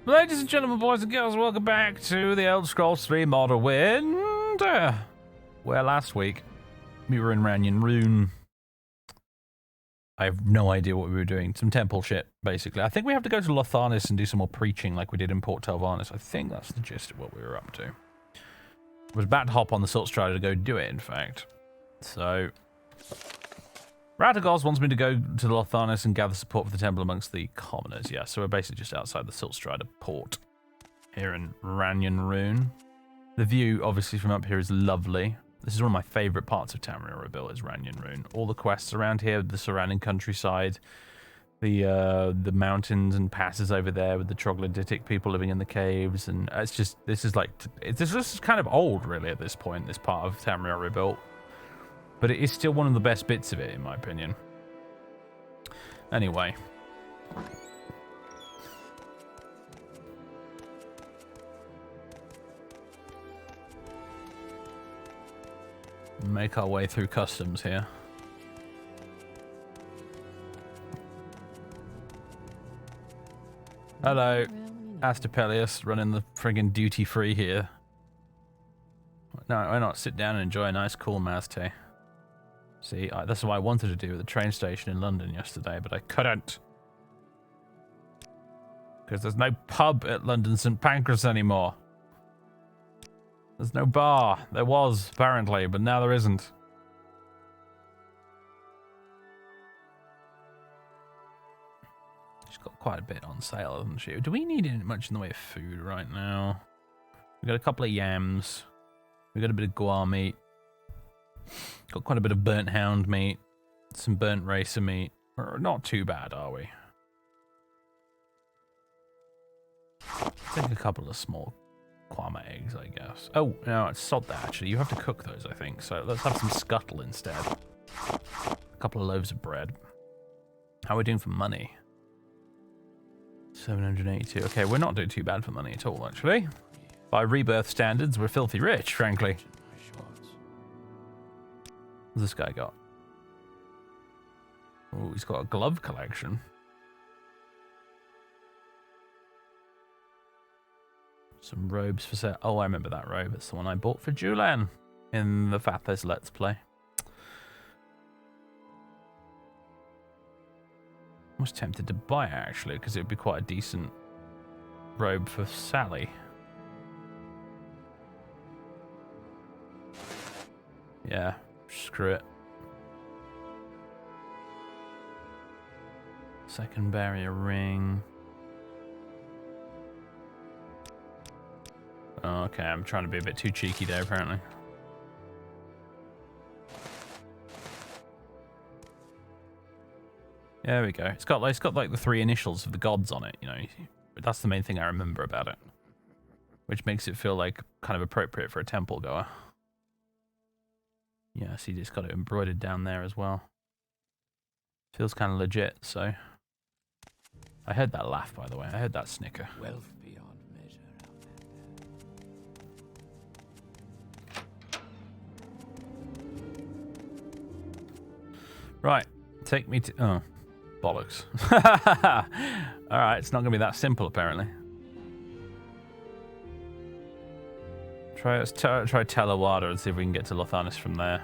Ladies and gentlemen, boys and girls, welcome back to the Elder Scrolls 3 Morrowind. Where last week we were in Ranyan Rune. I have no idea what we were doing. Some temple shit, basically. I think we have to go to Lothanis and do some more preaching like we did in Port Telvanni. I think that's the gist of what we were up to. I was about to hop on the Silt Strider to go do it, in fact. So, Radagos wants me to go to the Lothanis and gather support for the temple amongst the commoners. Yeah, so we're basically just outside the Silt Strider port here in Ranyan Rune. The view, obviously, from up here is lovely. This is one of my favourite parts of Tamriel Rebuilt, is Ranyan Rune. All the quests around here, the surrounding countryside, the mountains and passes over there with the troglodytic people living in the caves, and it's just, this is kind of old, really, at this point, this part of Tamriel Rebuilt. But it is still one of the best bits of it, in my opinion. Anyway. Make our way through customs here. Hello, Astapelius, running the friggin' duty free here. No, why not sit down and enjoy a nice cool Mazte? See, that's what I wanted to do at the train station in London yesterday, but I couldn't. Because there's no pub at London St. Pancras anymore. There's no bar. There was, apparently, but now there isn't. She's got quite a bit on sale, hasn't she? Do we need much in the way of food right now? We've got a couple of yams. We've got a bit of guar meat. Got quite a bit of burnt hound meat. Some burnt racer meat. We're not too bad, are we? I think a couple of small Kwama eggs, I guess. Oh, no, it's sod that, actually. You have to cook those, I think. So let's have some scuttle instead. A couple of loaves of bread. How are we doing for money? 782. Okay, we're not doing too bad for money at all, actually. By Rebirth standards, we're filthy rich, frankly. What's this guy got? Oh, he's got a glove collection. Some robes for sale. Oh, I remember that robe. It's the one I bought for Julian in the Fathers Let's Play. I was tempted to buy it, actually, because it would be quite a decent robe for Sally. Yeah, screw it. Second barrier ring. Oh, okay, I'm trying to be a bit too cheeky there, apparently. There we go. It's got like the three initials of the gods on it, you know. That's the main thing I remember about it, which makes it feel like kind of appropriate for a temple goer. Yeah, see, it's got it embroidered down there as well. Feels kind of legit, so. I heard that laugh, by the way. I heard that snicker. Wealth beyond measure Right, take me to... Oh, bollocks. Alright, it's not going to be that simple, apparently. Let's try Telawada and see if we can get to Lothanis from there.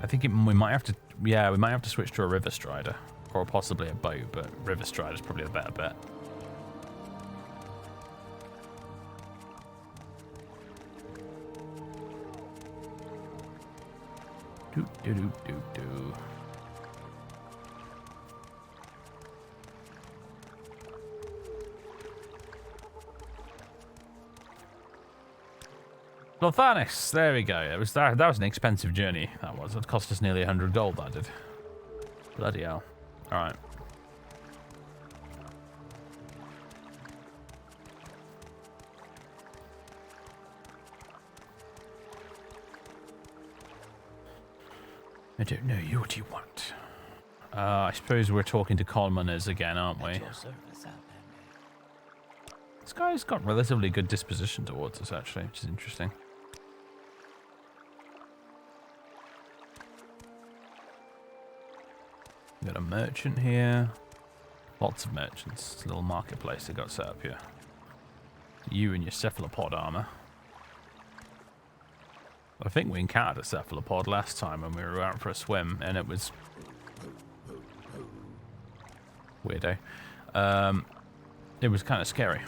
I think we might have to... Yeah, we might have to switch to a River Strider. Or possibly a boat, but River Strider is probably the better bet. Do do do do do. Lothanis, there we go. That was an expensive journey. That was. It cost us nearly 100 gold. That did. Bloody hell. All right. I don't know you. What do you want? I suppose we're talking to commoners again, aren't we? This guy's got relatively good disposition towards us, actually, which is interesting. Got a merchant here. Lots of merchants. It's a little marketplace they got set up here. You and your cephalopod armor. I think we encountered a cephalopod last time when we were out for a swim, and it was weirdo. It was kind of scary.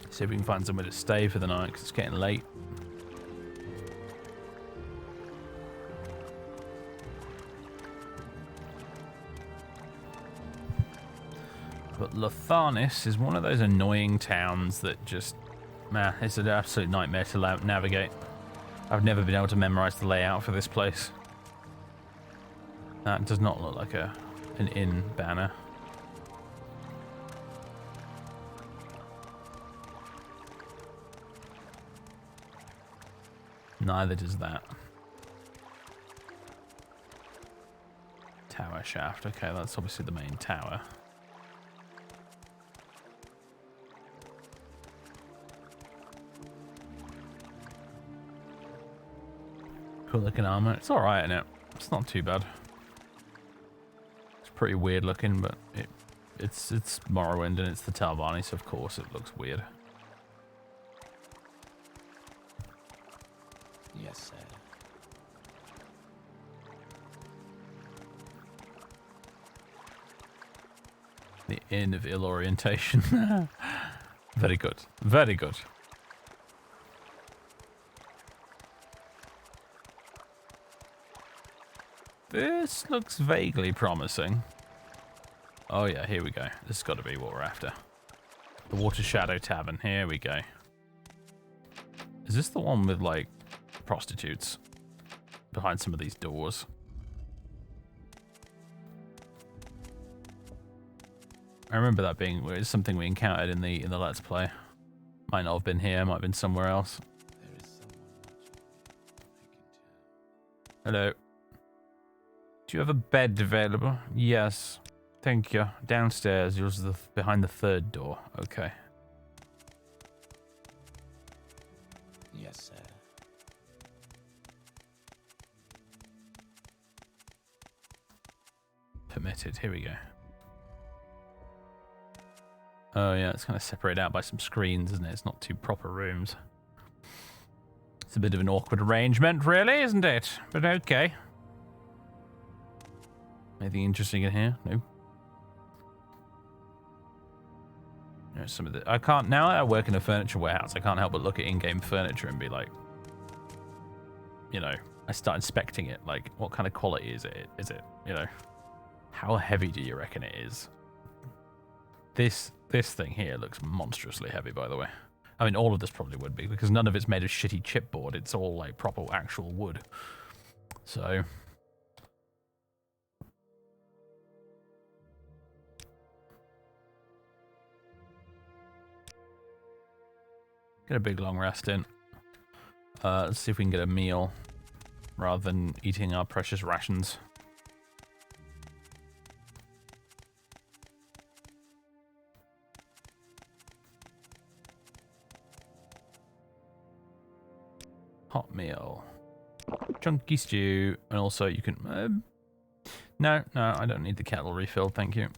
See if we can find somewhere to stay for the night, because it's getting late. But Lothanis is one of those annoying towns that just, man, it's an absolute nightmare to navigate. I've never been able to memorize the layout for this place. That does not look like an inn banner. Neither does that. Tower shaft. Okay, that's obviously the main tower. Cool looking armor. It's alright, isn't it? It's not too bad. It's pretty weird looking, but it's Morrowind and it's the Telvanni, so of course it looks weird. Yes, sir. The inn of ill orientation. Very good. Very good. This looks vaguely promising. Oh yeah, here we go. This has got to be what we're after. The Water Shadow Tavern. Here we go. Is this the one with, like, prostitutes behind some of these doors? I remember that being something we encountered in the Let's Play. Might not have been here, might have been somewhere else. There is someone watching me, I can tell. Hello. Do you have a bed available? Yes. Thank you. Downstairs. Yours is behind the third door. Okay. Yes, sir. Permitted. Here we go. Oh yeah, it's kind of separated out by some screens, isn't it? It's not two proper rooms. It's a bit of an awkward arrangement, really, isn't it? But okay. Anything interesting in here? No. There's some of the. I can't now. I work in a furniture warehouse. I can't help but look at in-game furniture and be like, you know, I start inspecting it. Like, what kind of quality is it? Is it, you know, how heavy do you reckon it is? This thing here looks monstrously heavy, by the way. I mean, all of this probably would be, because none of it's made of shitty chipboard. It's all, like, proper actual wood. So... get a big long rest in. Let's see if we can get a meal, rather than eating our precious rations. Hot meal. Chunky stew. And also you can... no, I don't need the kettle refilled, thank you.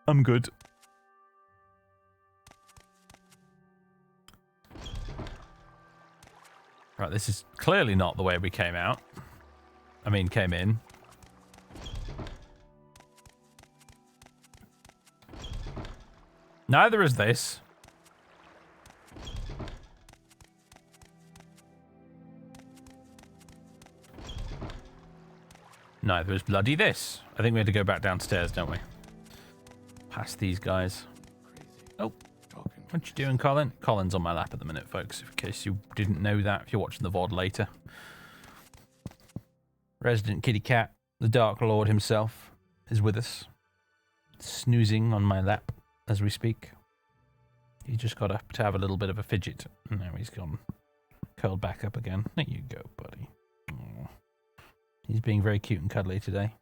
I'm good. Right, this is clearly not the way we came out. I mean, came in. Neither is this. Neither is bloody this. I think we had to go back downstairs, don't we? Past these guys. Oh, what you doing, Colin? Colin's on my lap at the minute, folks, in case you didn't know that, if you're watching the VOD later. Resident kitty cat, the Dark Lord himself, is with us. Snoozing on my lap as we speak. He just got up to have a little bit of a fidget. Now he's gone. Curled back up again. There you go, buddy. Aww. He's being very cute and cuddly today.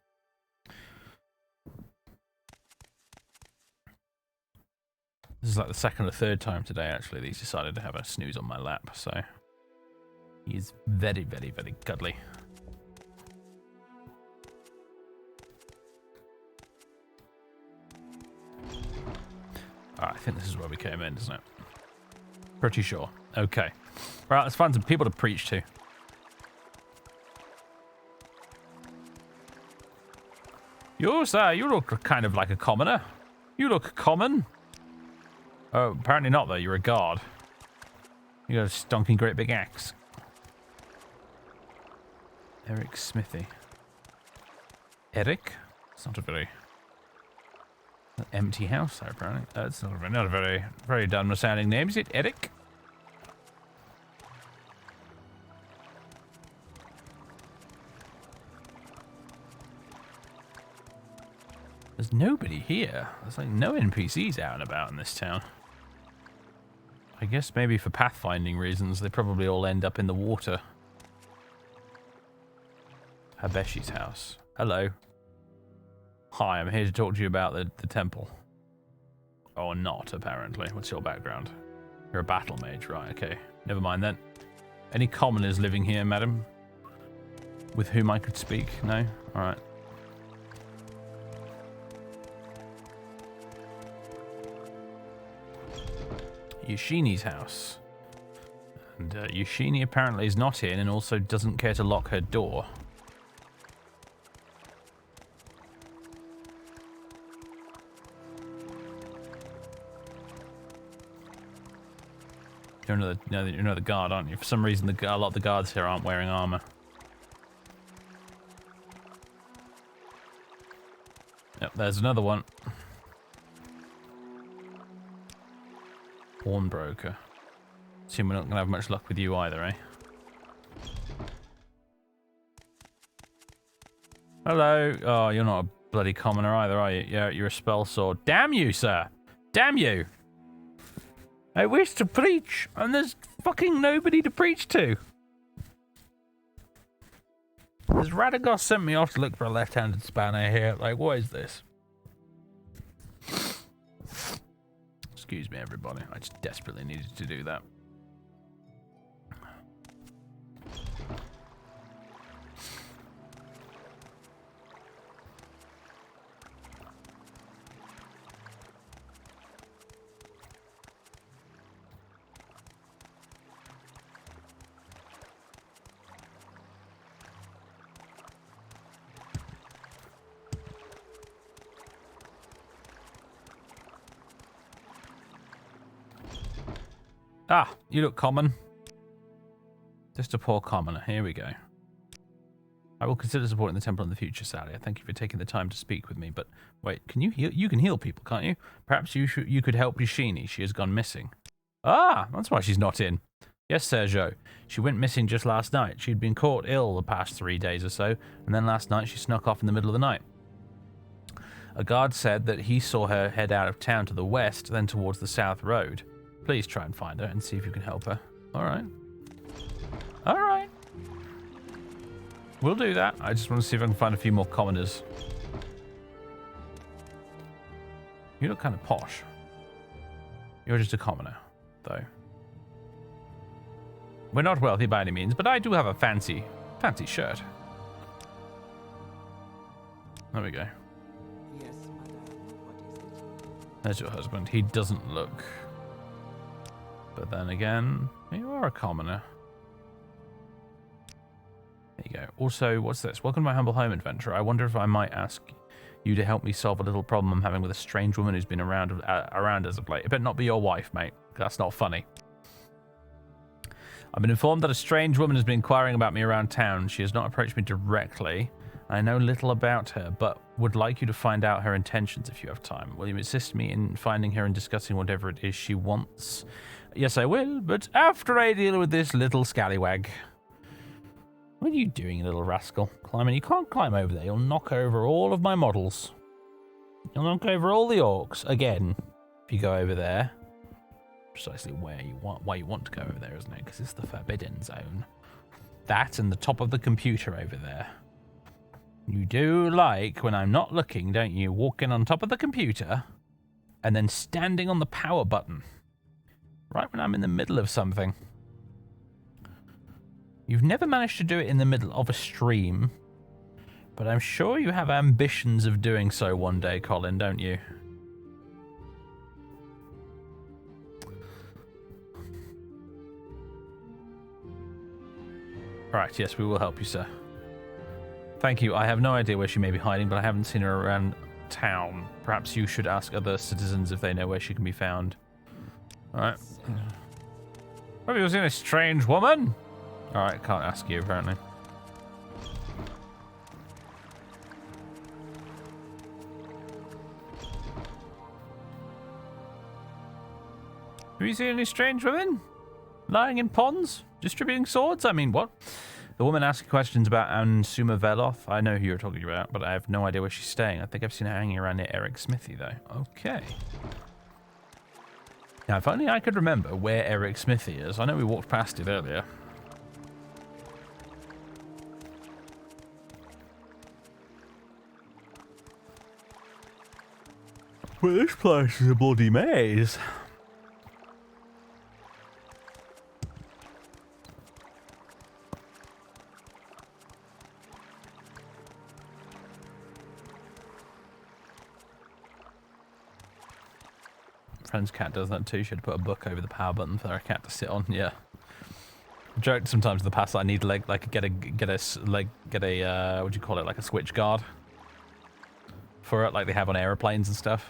This is like the second or third time today, actually, that he's decided to have a snooze on my lap, so he's very, very, very cuddly. Alright, I think this is where we came in, isn't it? Pretty sure. Okay. Right, let's find some people to preach to. You, sir, you look kind of like a commoner. You look common. Oh, apparently not, though. You're a guard. You got a stonking great big axe. Eric Smithy. Eric? It's not a very empty house there, apparently. It's not a very dumb sounding name, is it? Eric? There's nobody here. There's like no NPCs out and about in this town. I guess maybe for pathfinding reasons, they probably all end up in the water. Habeshi's house. Hello. Hi, I'm here to talk to you about the temple. Or not, apparently. What's your background? You're a battle mage, right, okay. Never mind then. Any commoners living here, madam? With whom I could speak? No? Alright. Yoshini's house. And Yoshini apparently is not in and also doesn't care to lock her door. You're another guard, aren't you? For some reason, a lot of the guards here aren't wearing armor. Yep, there's another one. Pawnbroker. Assume we're not going to have much luck with you either, eh? Hello. Oh, you're not a bloody commoner either, are you? Yeah, you're a spell sword. Damn you, sir! Damn you! I wish to preach, and there's fucking nobody to preach to. This Radagos sent me off to look for a left-handed spanner here. Like, what is this? Excuse me, everybody. I just desperately needed to do that. Ah, you look common. Just a poor commoner. Here we go. I will consider supporting the temple in the future, Sally. I thank you for taking the time to speak with me. But wait, can you heal? You can heal people, can't you? Perhaps you could help Yoshini. She has gone missing. Ah, that's why she's not in. Yes, Sergio. She went missing just last night. She'd been caught ill the past 3 days or so, and then last night she snuck off in the middle of the night. A guard said that he saw her head out of town to the west, then towards the south road. Please try and find her and see if you can help her. Alright. Alright. We'll do that. I just want to see if I can find a few more commoners. You look kind of posh. You're just a commoner, though. We're not wealthy by any means, but I do have a fancy shirt. There we go. Yes, madame. What is it? There's your husband. He doesn't look... But then again, you are a commoner. There you go. Also, what's this? Welcome to my humble home adventure. I wonder if I might ask you to help me solve a little problem I'm having with a strange woman who's been around as of late. It better not be your wife, mate. That's not funny. I've been informed that a strange woman has been inquiring about me around town. She has not approached me directly. I know little about her, but would like you to find out her intentions if you have time. Will you assist me in finding her and discussing whatever it is she wants? Yes, I will, but after I deal with this little scallywag. What are you doing, you little rascal? Climbing? You can't climb over there. You'll knock over all of my models. You'll knock over all the orcs again if you go over there. Precisely why you want to go over there, isn't it? Because it's the forbidden zone. That and the top of the computer over there. You do like, when I'm not looking, don't you, walking on top of the computer? and then standing on the power button right when I'm in the middle of something. You've never managed to do it in the middle of a stream, but I'm sure you have ambitions of doing so one day, Colin, don't you? Right, yes, we will help you, sir. Thank you. I have no idea where she may be hiding, but I haven't seen her around town. Perhaps you should ask other citizens if they know where she can be found. Alright. Have you seen a strange woman? Alright, can't ask you, apparently. Have you seen any strange women? Lying in ponds? Distributing swords? I mean, what? The woman asking questions about Ansuma Veloth. I know who you're talking about, but I have no idea where she's staying. I think I've seen her hanging around near Eric's Smithy, though. Okay. Now, if only I could remember where Eric's Smithy is. I know we walked past it earlier. Well, this place is a bloody maze. Friend's cat does that too. Should put a book over the power button for her cat to sit on. Yeah. I joked sometimes in the past that I need like get a what do you call it, like a switch guard for it, like they have on aeroplanes and stuff.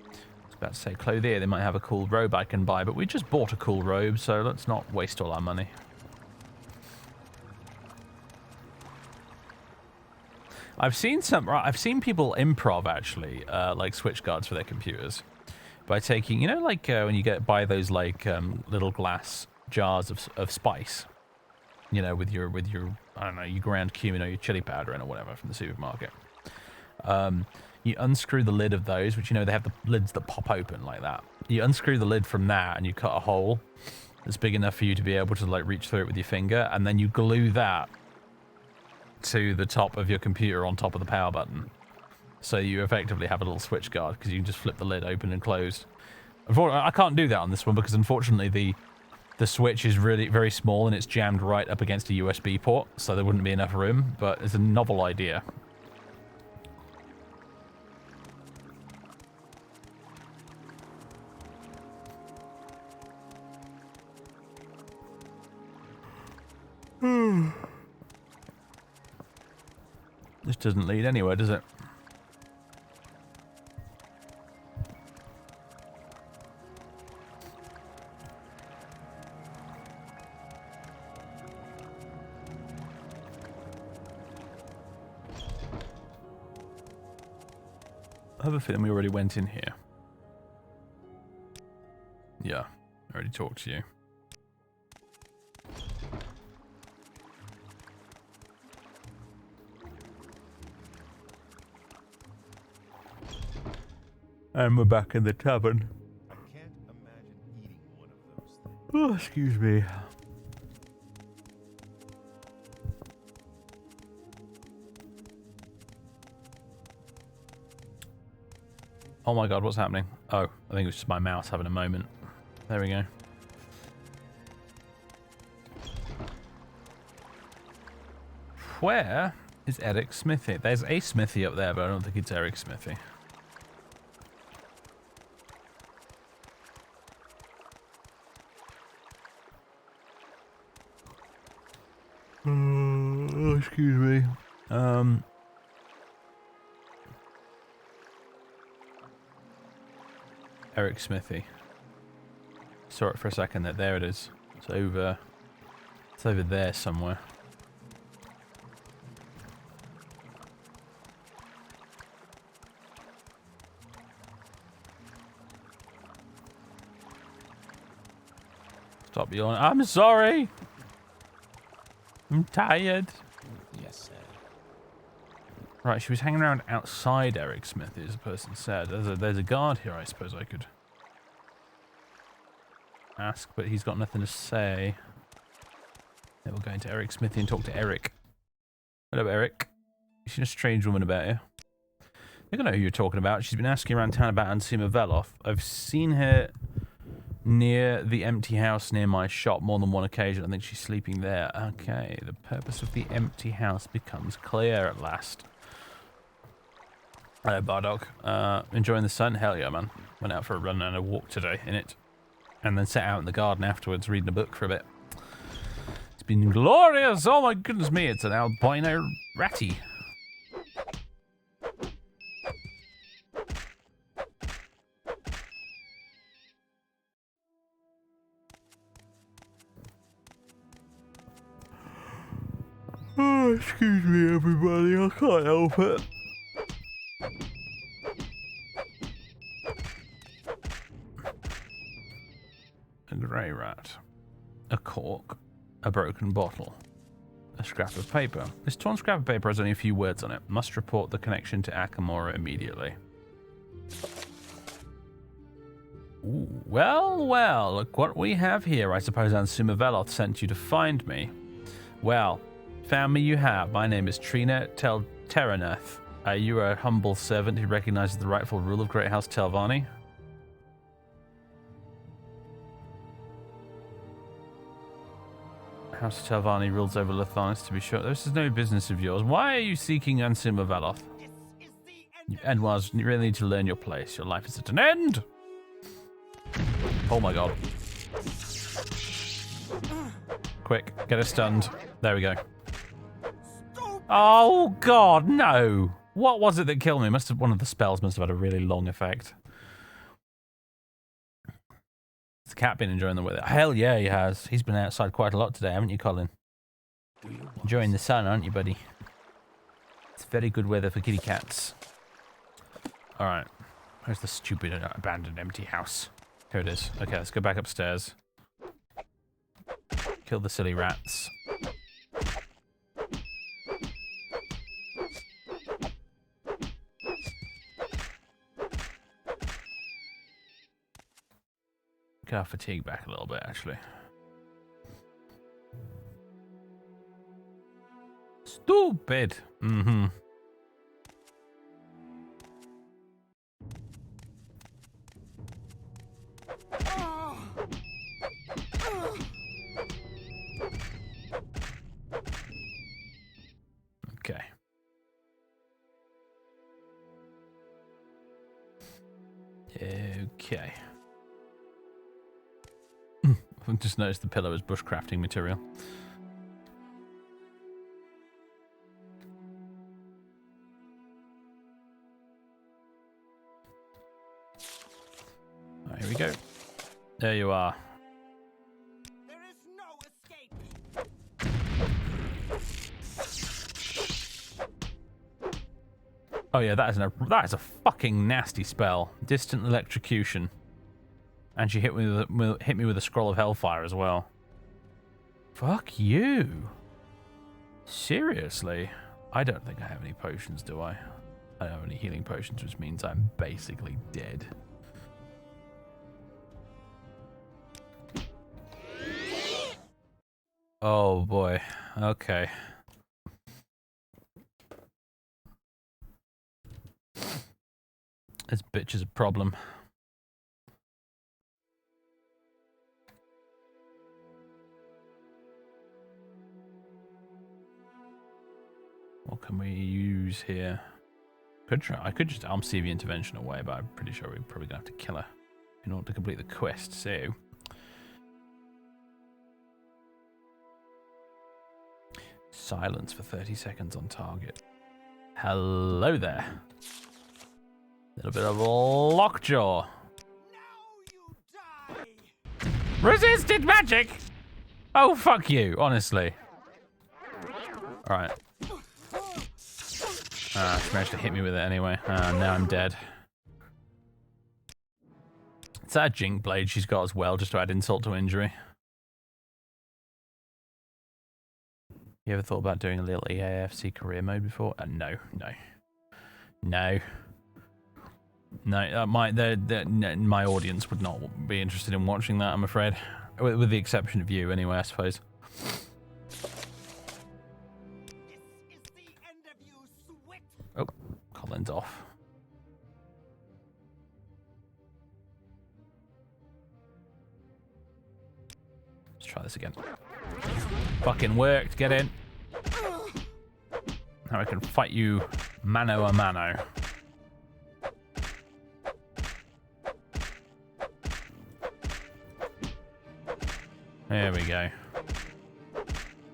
I was about to say Clothier, they might have a cool robe I can buy, but we just bought a cool robe, so let's not waste all our money. I've seen people improv actually, like switch guards for their computers, by taking, you know, like when you buy those like little glass jars of spice, you know, with your I don't know, your ground cumin or your chili powder in or whatever from the supermarket. You unscrew the lid of those, which, you know, they have the lids that pop open like that. You unscrew the lid from that and you cut a hole that's big enough for you to be able to like reach through it with your finger, and then you glue that to the top of your computer on top of the power button. So you effectively have a little switch guard because you can just flip the lid open and close. Unfortunately, I can't do that on this one because unfortunately the switch is really very small and it's jammed right up against a USB port, so there wouldn't be enough room, but it's a novel idea. This doesn't lead anywhere, does it? I have a feeling we already went in here. Yeah, I already talked to you. And we're back in the tavern. I can't imagine eating one of those things. Oh, excuse me. Oh my god, what's happening? Oh, I think it was just my mouse having a moment. There we go. Where is Eric's Smithy? There's a Smithy up there, but I don't think it's Eric's Smithy. Oh, excuse me. Eric Smithy. Saw it for a second. There it is. It's over there somewhere. Stop yawning. I'm sorry. I'm tired. Yes, sir. Right, she was hanging around outside Eric Smith, as the person said. There's a guard here, I suppose I could ask, but he's got nothing to say. Then we'll go into Eric's smithy and talk to Eric. Hello, Eric. You've seen a strange woman about you. I don't know who you're talking about. She's been asking around town about Ansima Veloth. I've seen her near the empty house near my shop more than one occasion. I think she's sleeping there. Okay, the purpose of the empty house becomes clear at last. Hello, Bardock. Enjoying the sun? Hell yeah, man. Went out for a run and a walk today in it. And then sat out in the garden afterwards reading a book for a bit. It's been glorious! Oh my goodness me, it's an albino ratty. Oh, excuse me, everybody. I can't help it. A grey rat. A cork. A broken bottle. A scrap of paper. This torn scrap of paper has only a few words on it. Must report the connection to Akamora immediately. Ooh, well, well. Look what we have here. I suppose Ansima Veloth sent you to find me. Well, found me you have. My name is Trina Terraneth. You are a humble servant who recognizes the rightful rule of Great House Telvanni. House Telvanni rules over Lothanis, to be sure. This is no business of yours. Why are you seeking Ansima Veloth? You Edwards, you really need to learn your place. Your life is at an end! Oh my god. Quick, get her stunned. There we go. Oh god, no! What was it that killed me? One of the spells must have had a really long effect. Has the cat been enjoying the weather? Hell yeah, he has. He's been outside quite a lot today, haven't you, Colin? Enjoying the sun, aren't you, buddy? It's very good weather for kitty cats. Alright. Where's the stupid abandoned empty house? Here it is. Okay, let's go back upstairs. Kill the silly rats. Get our fatigue back a little bit, actually. Stupid! Mm-hmm. Okay. Okay. I've just noticed the pillow is bushcrafting material. Right, here we go. There you are. There is no escape. Oh yeah, that is a fucking nasty spell. Distant electrocution. And she hit me with a scroll of hellfire as well. Fuck you. Seriously? I don't think I have any potions, do I? I don't have any healing potions, which means I'm basically dead. Oh boy. Okay. This bitch is a problem. What can we use here? Could try. I could just arm CV intervention away, but I'm pretty sure we're probably gonna have to kill her in order to complete the quest. So, silence for 30 seconds on target. Hello there. Little bit of lockjaw. Now you die. Resisted magic. Oh fuck you! Honestly. All right. She managed to hit me with it anyway. Now I'm dead. It's that Jink blade she's got as well, just to add insult to injury. You ever thought about doing a little EAFC career mode before? No. No, my audience would not be interested in watching that, I'm afraid. With the exception of you, anyway, I suppose. Oh, Colin's off. Let's try this again. Fucking worked, get in. Now I can fight you mano a mano. There we go.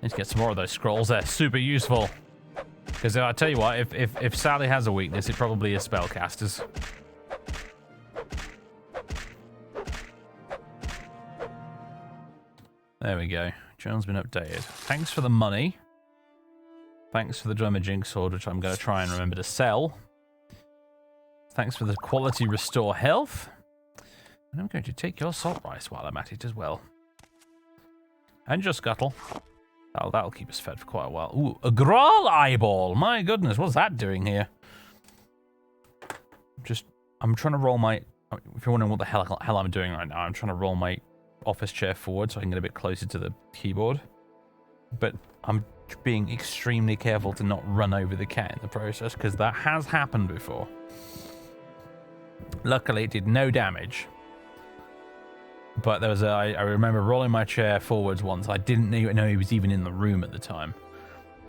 Need to get some more of those scrolls. They're super useful. Because I tell you what, if Sally has a weakness, it probably is spellcasters. There we go. Journal's been updated. Thanks for the money. Thanks for the Drummer sword, which I'm going to try and remember to sell. Thanks for the quality restore health. And I'm going to take your salt rice while I'm at it as well. And your scuttle. Oh, that'll keep us fed for quite a while. Ooh, a Graal eyeball. My goodness, what's that doing here? I'm trying to roll my... If you're wondering what the hell I'm doing right now, I'm trying to roll my office chair forward so I can get a bit closer to the keyboard. But I'm being extremely careful to not run over the cat in the process, because that has happened before. Luckily, it did no damage. But there was I remember rolling my chair forwards once. I didn't know he was even in the room at the time.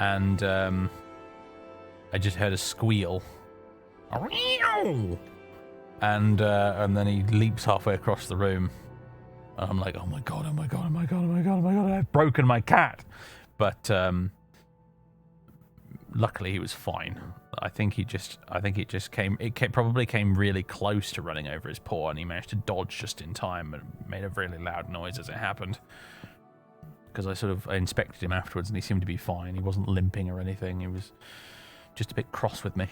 And I just heard a squeal. And then he leaps halfway across the room. And I'm like, oh my god, oh my god, oh my god, oh my god, oh my god, I've broken my cat. But luckily he was fine. I think it probably came really close to running over his paw, and he managed to dodge just in time and made a really loud noise as it happened. Because I inspected him afterwards, and he seemed to be fine. He wasn't limping or anything. He was just a bit cross with me.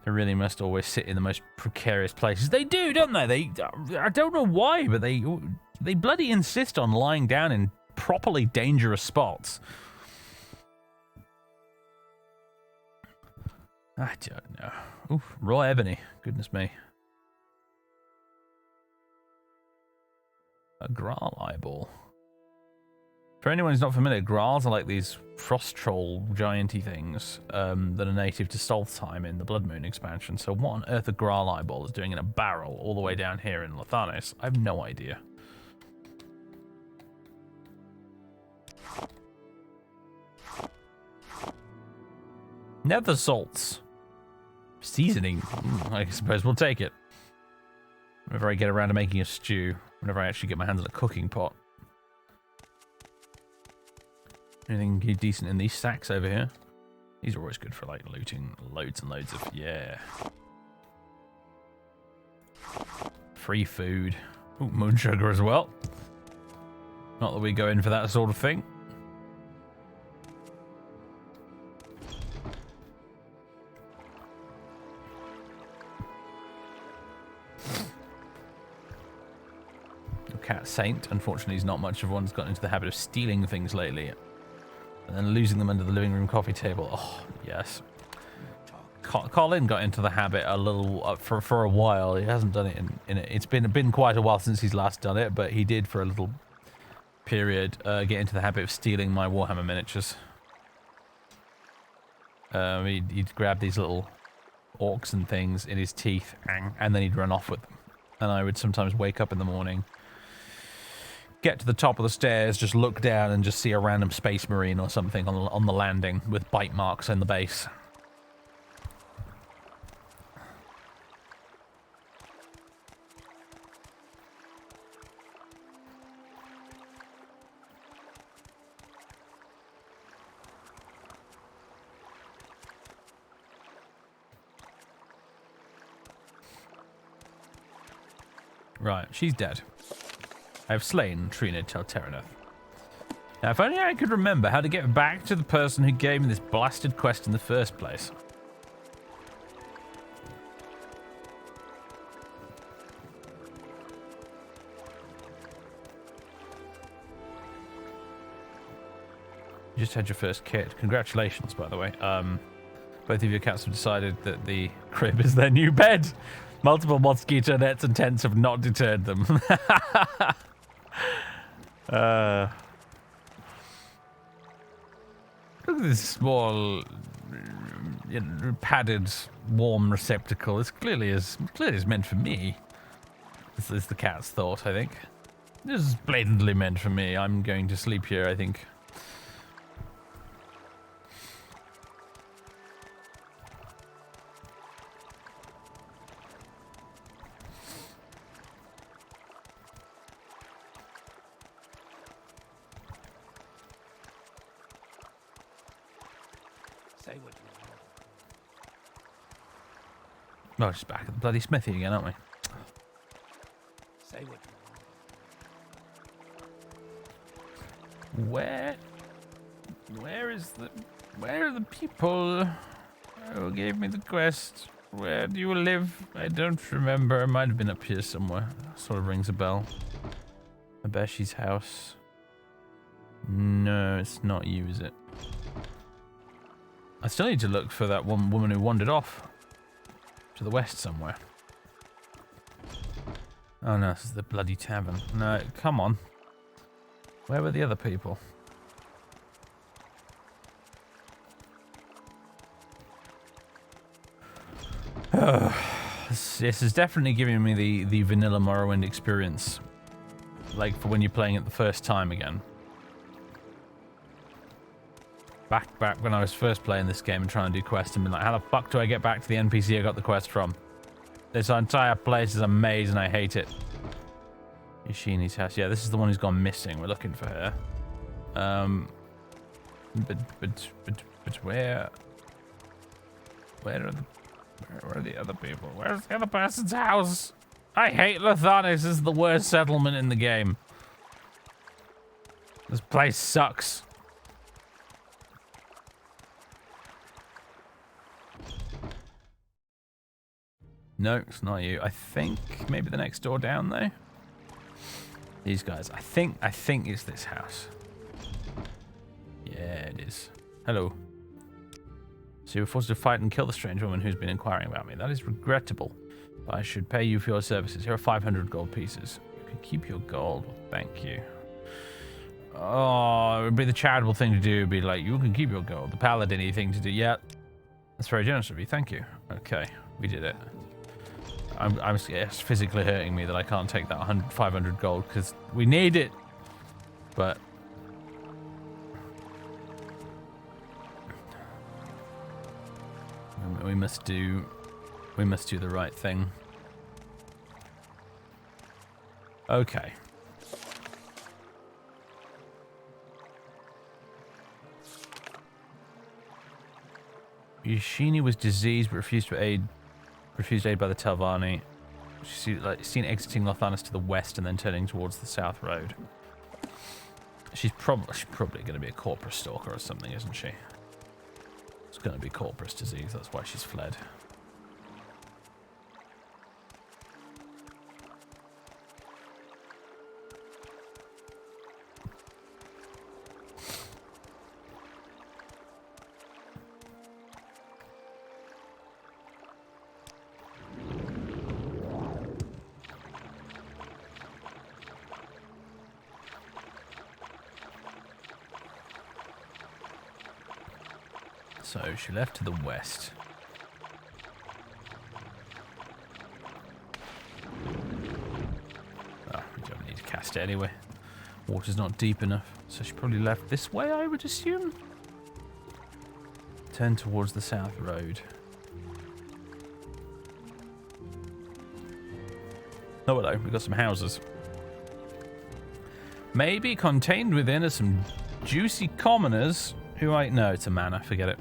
They really must always sit in the most precarious places. They do, don't they? I don't know why, but they bloody insist on lying down in properly dangerous spots. I don't know. Oof, raw ebony. Goodness me. A Graal eyeball. For anyone who's not familiar, Graals are like these frost troll gianty things that are native to Solstheim in the Blood Moon expansion. So what on earth a Graal eyeball is doing in a barrel all the way down here in Lothanis, I have no idea. Nether salts. Seasoning. I suppose we'll take it. Whenever I get around to making a stew. Whenever I actually get my hands on a cooking pot. Anything decent in these sacks over here? These are always good for like looting loads and loads of... Yeah. Free food. Ooh, moon sugar as well. Not that we go in for that sort of thing. Cat Saint. Unfortunately, he's not much of one. He's gotten into the habit of stealing things lately. And then losing them under the living room coffee table. Oh, yes. Colin got into the habit a little for a while. He hasn't done it in it's been quite a while since he's last done it, but he did for a little period get into the habit of stealing my Warhammer miniatures. He'd grab these little orcs and things in his teeth, and then he'd run off with them. And I would sometimes wake up in the morning, get to the top of the stairs, just look down and just see a random space marine or something on the landing with bite marks in the base. Right, she's dead. I have slain Trina Telterinath. Now, if only I could remember how to get back to the person who gave me this blasted quest in the first place. You just had your first kit. Congratulations, by the way. Both of your cats have decided that the crib is their new bed. Multiple mosquito nets and tents have not deterred them. Look at this small, padded, warm receptacle. It's clearly is meant for me. This is the cat's thought, I think. This is blatantly meant for me. I'm going to sleep here, I think. Say what you want. Oh, just back at the bloody smithy again, aren't we? Say what you Where are the people who gave me the quest? Where do you live? I don't remember. It might have been up here somewhere. Sort of rings a bell. Abeshi's house. No, it's not you, is it? I still need to look for that one woman who wandered off to the west somewhere. Oh no, this is the bloody tavern. No, come on. Where were the other people? This is definitely giving me the vanilla Morrowind experience. Like for when you're playing it the first time again. Back when I was first playing this game and trying to do quests and being like, how the fuck do I get back to the NPC I got the quest from? This entire place is a maze and I hate it. Yoshini's house. Yeah, this is the one who's gone missing. We're looking for her. But where are the other people? Where's the other person's house? I hate Lothanis. This is the worst settlement in the game. This place sucks. No, it's not you. I think maybe the next door down though. These guys. I think it's this house. Yeah, it is. Hello. So you were forced to fight and kill the strange woman who's been inquiring about me. That is regrettable. But I should pay you for your services. Here are 500 gold pieces. You can keep your gold. Thank you. Oh, it would be the charitable thing to do. It'd be like, you can keep your gold. The paladin-y thing to do. Yeah. That's very generous of you. Thank you. Okay. We did it. It's physically hurting me that I can't take that 500 gold because we need it. But we must do the right thing. Okay. Yoshini was diseased but refused aid by the Telvanni. She's seen exiting Lothanis to the west and then turning towards the south road. She's probably going to be a corpus stalker or something, isn't she? It's going to be corpus disease. That's why she's fled. So she left to the west. Oh, we don't need to cast it anyway. Water's not deep enough, so she probably left this way, I would assume. Turn towards the south road. Oh, hello, we've got some houses. Maybe contained within are some juicy commoners who I... No, it's a manor, forget it.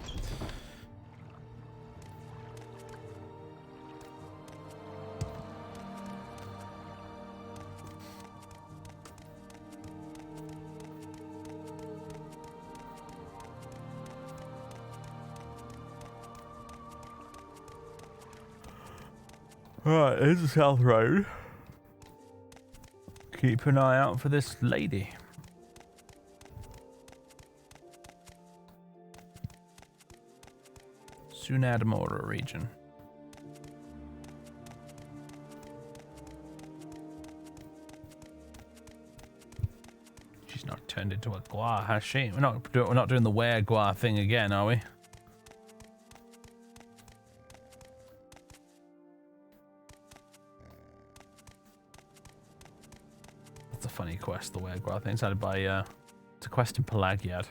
Alright, here's the south road. Keep an eye out for this lady. Sunadamora region. She's not turned into a Gua, has she? We're not doing the were Gua thing again, are we? That's a funny quest, the were Gua thing. It's added by it's a quest in Pelagiad.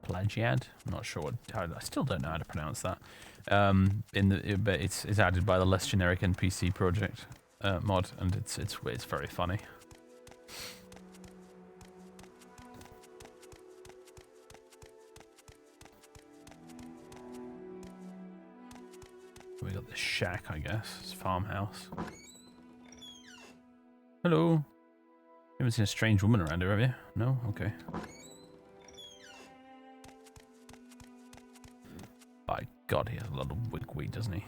Pelagiad? I'm not sure I still don't know how to pronounce that. But it's added by the less generic NPC project mod, and it's very funny. We got this shack, I guess. It's farmhouse. Hello. You haven't seen a strange woman around here, have you? No? Okay. By God, he has a lot of wigweed, doesn't he?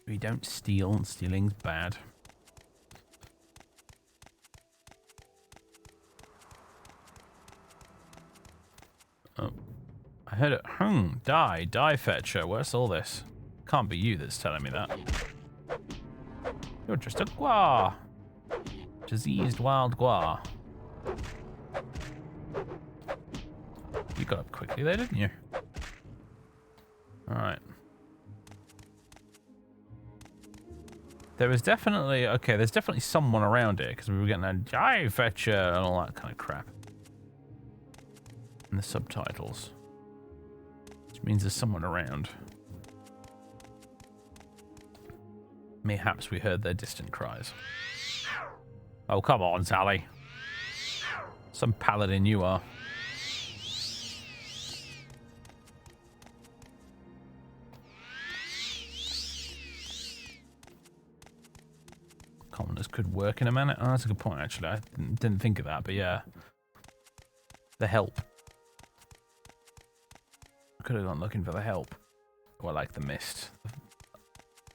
We don't steal, and stealing's bad. Oh. I heard it. Die fetcher. Where's all this? Can't be you that's telling me that. You're just a Gua. Diseased wild Gua. You got up quickly there, didn't you? Alright. There was definitely... Okay, there's definitely someone around here, because we were getting a die fetcher and all that kind of crap. In the subtitles. Which means there's someone around. Mayhaps we heard their distant cries. Oh, come on, Sally. Some paladin you are. Commoners could work in a minute. Oh, that's a good point, actually. I didn't think of that, but yeah. The help. Could have gone looking for the help. Oh, I like the mist.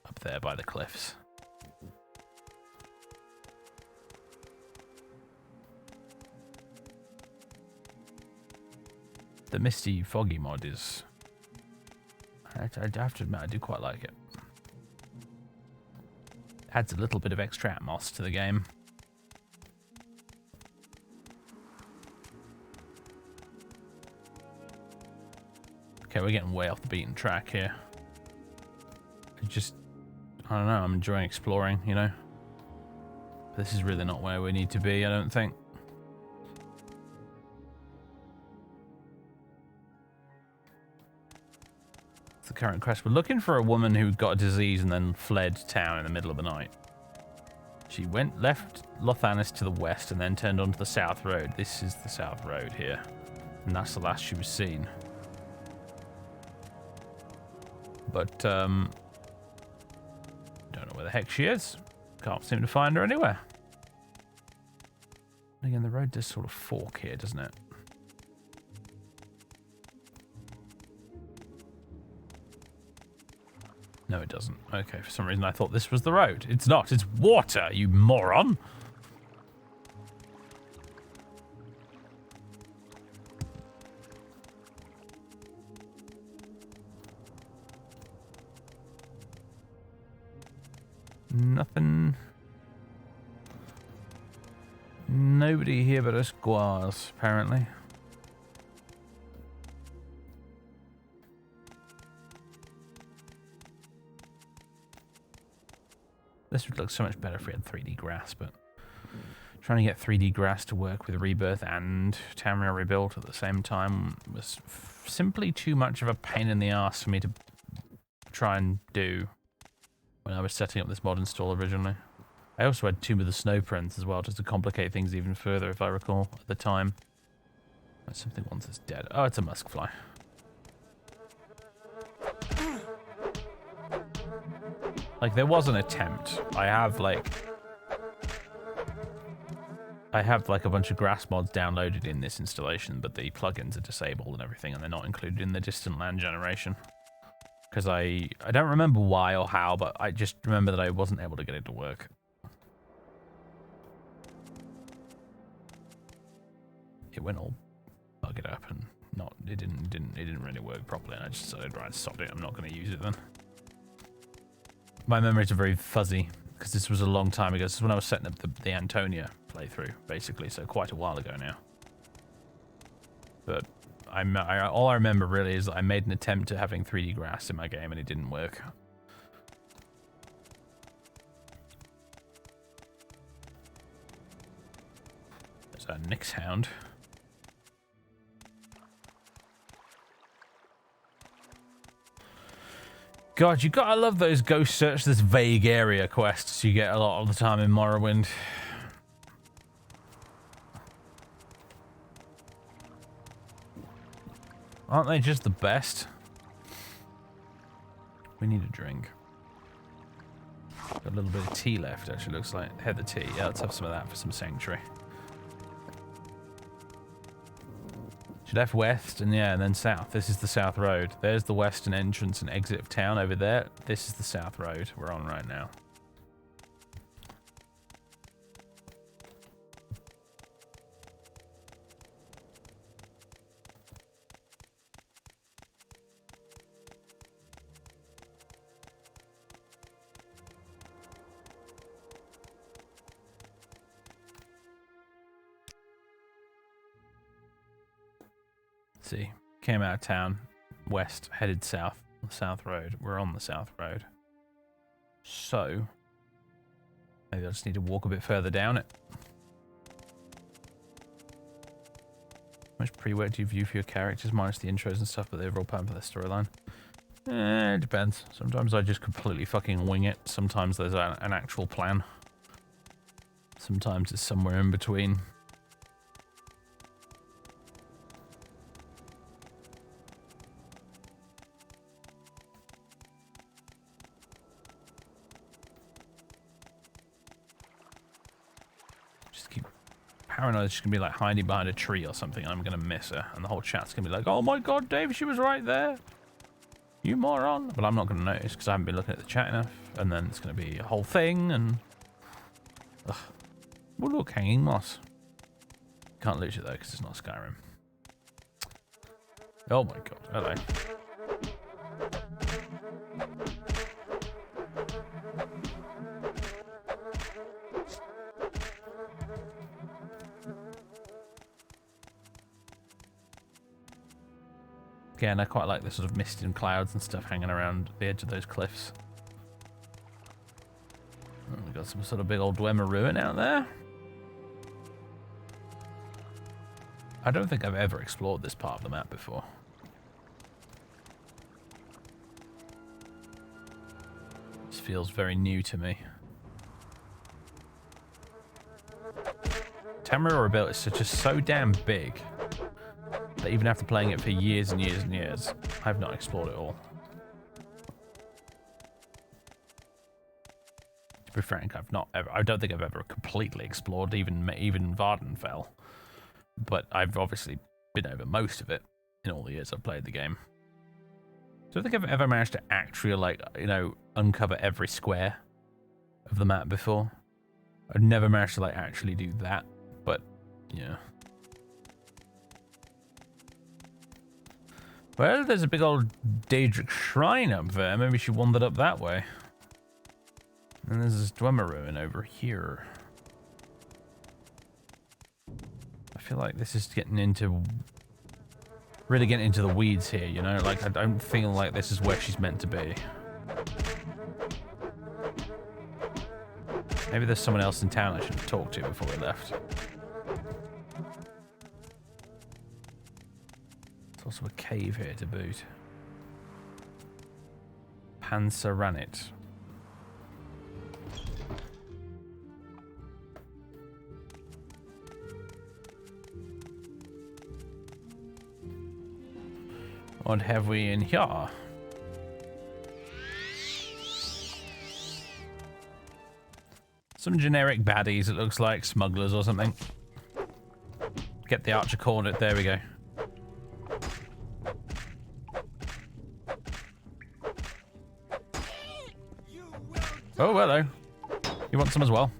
Up there by the cliffs. The misty, foggy mod is... I have to admit, I do quite like it. Adds a little bit of extra atmos to the game. Okay, we're getting way off the beaten track here. I don't know, I'm enjoying exploring, you know? This is really not where we need to be, I don't think. The current quest. We're looking for a woman who got a disease and then fled town in the middle of the night. She left Lothanis to the west and then turned onto the south road. This is the south road here. And that's the last she was seen. But, don't know where the heck she is. Can't seem to find her anywhere. Again, the road does sort of fork here, doesn't it? No, it doesn't. Okay, for some reason I thought this was the road. It's not. It's water, you moron. Nothing. Nobody here but us Guars, apparently. This would look so much better if we had 3D grass, but trying to get 3D grass to work with Rebirth and Tamriel Rebuilt at the same time was simply too much of a pain in the ass for me to try and do when I was setting up this mod install originally. I also had Tomb of the Snow Prince as well, just to complicate things even further, if I recall, at the time. Something once is dead. Oh, it's a muskfly. Like, there was an attempt. I have like a bunch of grass mods downloaded in this installation, but the plugins are disabled and everything, and they're not included in the distant land generation. Because I don't remember why or how, but I just remember that I wasn't able to get it to work. it went all buggered up and it didn't really work properly, and I just decided, right, sod it, I'm not going to use it then. My memories are very fuzzy because this was a long time ago. This is when I was setting up the Antonia playthrough, basically, so quite a while ago now. But all I remember really is that I made an attempt at having 3D grass in my game and it didn't work. There's a Nyx Hound. God, you gotta love those ghost search this vague area quests you get a lot of the time in Morrowind. Aren't they just the best? We need a drink. Got a little bit of tea left, actually, looks like. Heather tea. Yeah, let's have some of that for some sanctuary. She left west and yeah, and then south. This is the south road. There's the western entrance and exit of town over there. This is the south road we're on right now. See, came out of town, west, headed south, the south road. We're on the south road. So, maybe I just need to walk a bit further down it. How much pre-work do you view for your characters, minus the intros and stuff, but the overall plan for the storyline? It depends. Sometimes I just completely fucking wing it. Sometimes there's an actual plan. Sometimes it's somewhere in between. Paranoid, she's gonna be like hiding behind a tree or something, and I'm gonna miss her, and the whole chat's gonna be like, "Oh my god, Dave, she was right there, you moron!" But I'm not gonna notice because I haven't been looking at the chat enough, and then it's gonna be a whole thing, and ugh. Oh look, hanging moss. Can't loot it though because it's not Skyrim. Oh my god, hello. Again, I quite like the sort of mist and clouds and stuff hanging around the edge of those cliffs. Oh, we've got some sort of big old Dwemer ruin out there. I don't think I've ever explored this part of the map before. This feels very new to me. Tamriel Rebuilt is just so damn big that even after playing it for years and years and years, I've not explored it all. To be frank, I don't think I've ever completely explored even Vardenfell. But I've obviously been over most of it in all the years I've played the game. So I don't think I've ever managed to actually, like, you know, uncover every square of the map before. I've never managed to, like, actually do that, but, yeah. Well, there's a big old Dahrk shrine up there. Maybe she wandered up that way. And there's this Dwemer ruin over here. I feel like this is really getting into the weeds here, you know? Like, I don't feel like this is where she's meant to be. Maybe there's someone else in town I should have talked to before we left. There's also a cave here to boot. Panzeranit. What have we in here? Some generic baddies, it looks like smugglers or something. Get the archer cornered, there we go. Oh, hello. You want some as well?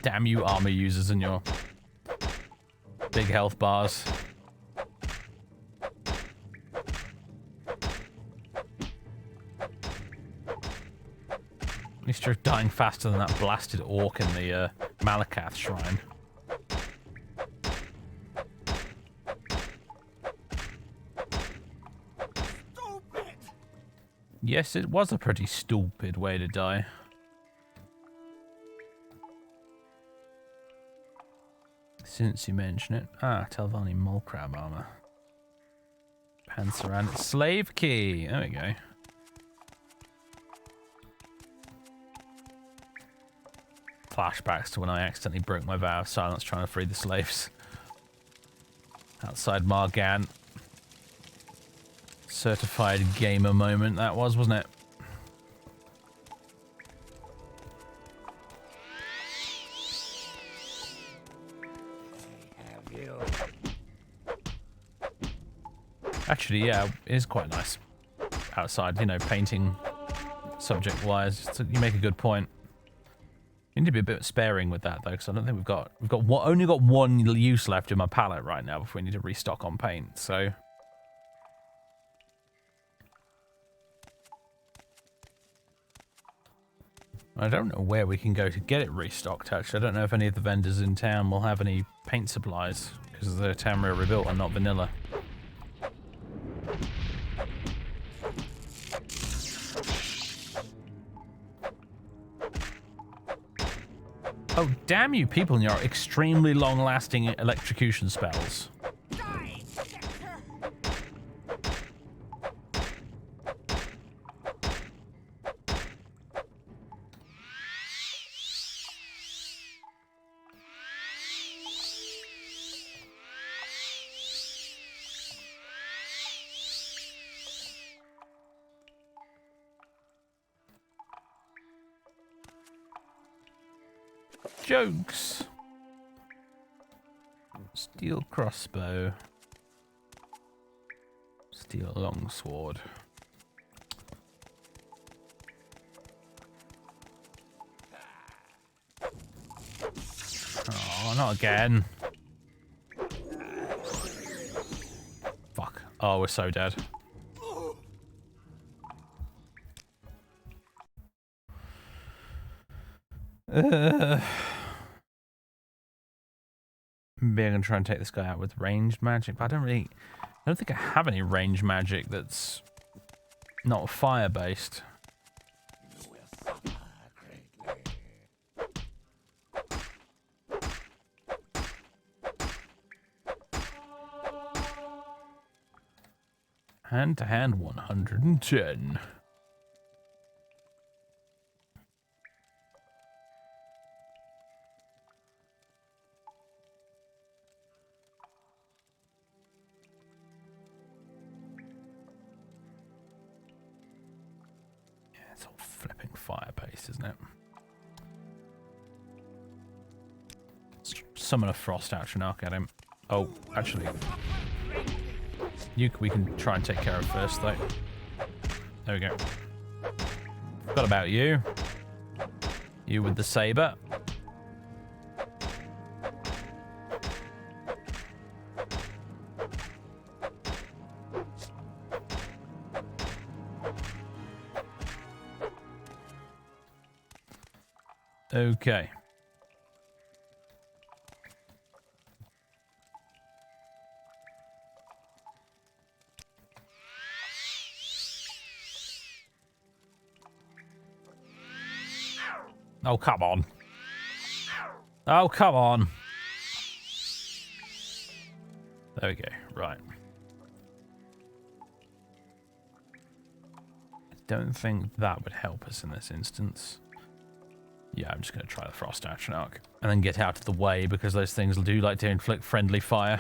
Damn you armor users and your big health bars. At least you're dying faster than that blasted orc in the Malakath shrine. Stupid! Yes, it was a pretty stupid way to die. Since you mention it. Ah, Telvanni mole crab armor. Panzer and slave key. There we go. Flashbacks to when I accidentally broke my vow of silence trying to free the slaves. Outside Margan. Certified gamer moment that was, wasn't it? Have you? Actually, yeah, it is quite nice. Outside, you know, painting subject-wise. You make a good point. We need to be a bit sparing with that, though, because I don't think only got one use left in my palette right now before we need to restock on paint, so... I don't know where we can go to get it restocked, actually. I don't know if any of the vendors in town will have any paint supplies, because they're Tamriel Rebuilt and not vanilla. Oh, damn you people and your extremely long-lasting electrocution spells. Die, Spectre! Jokes. Steel crossbow. Steel longsword. Oh, not again. Fuck. Oh, we're so dead. Maybe I'm gonna try and take this guy out with ranged magic, but I don't think I have any ranged magic that's not fire based. You will suffer greatly. Hand to hand 110. It's all flipping fire based, isn't it? Let's summon a frost Archanarch at him. Oh, actually, we can try and take care of first, though. There we go. Forgot about you. You with the saber. Okay. Oh, come on. Oh, come on. There we go. Right. I don't think that would help us in this instance. Yeah, I'm just going to try the Frost Archanarch and then get out of the way because those things do like to inflict friendly fire.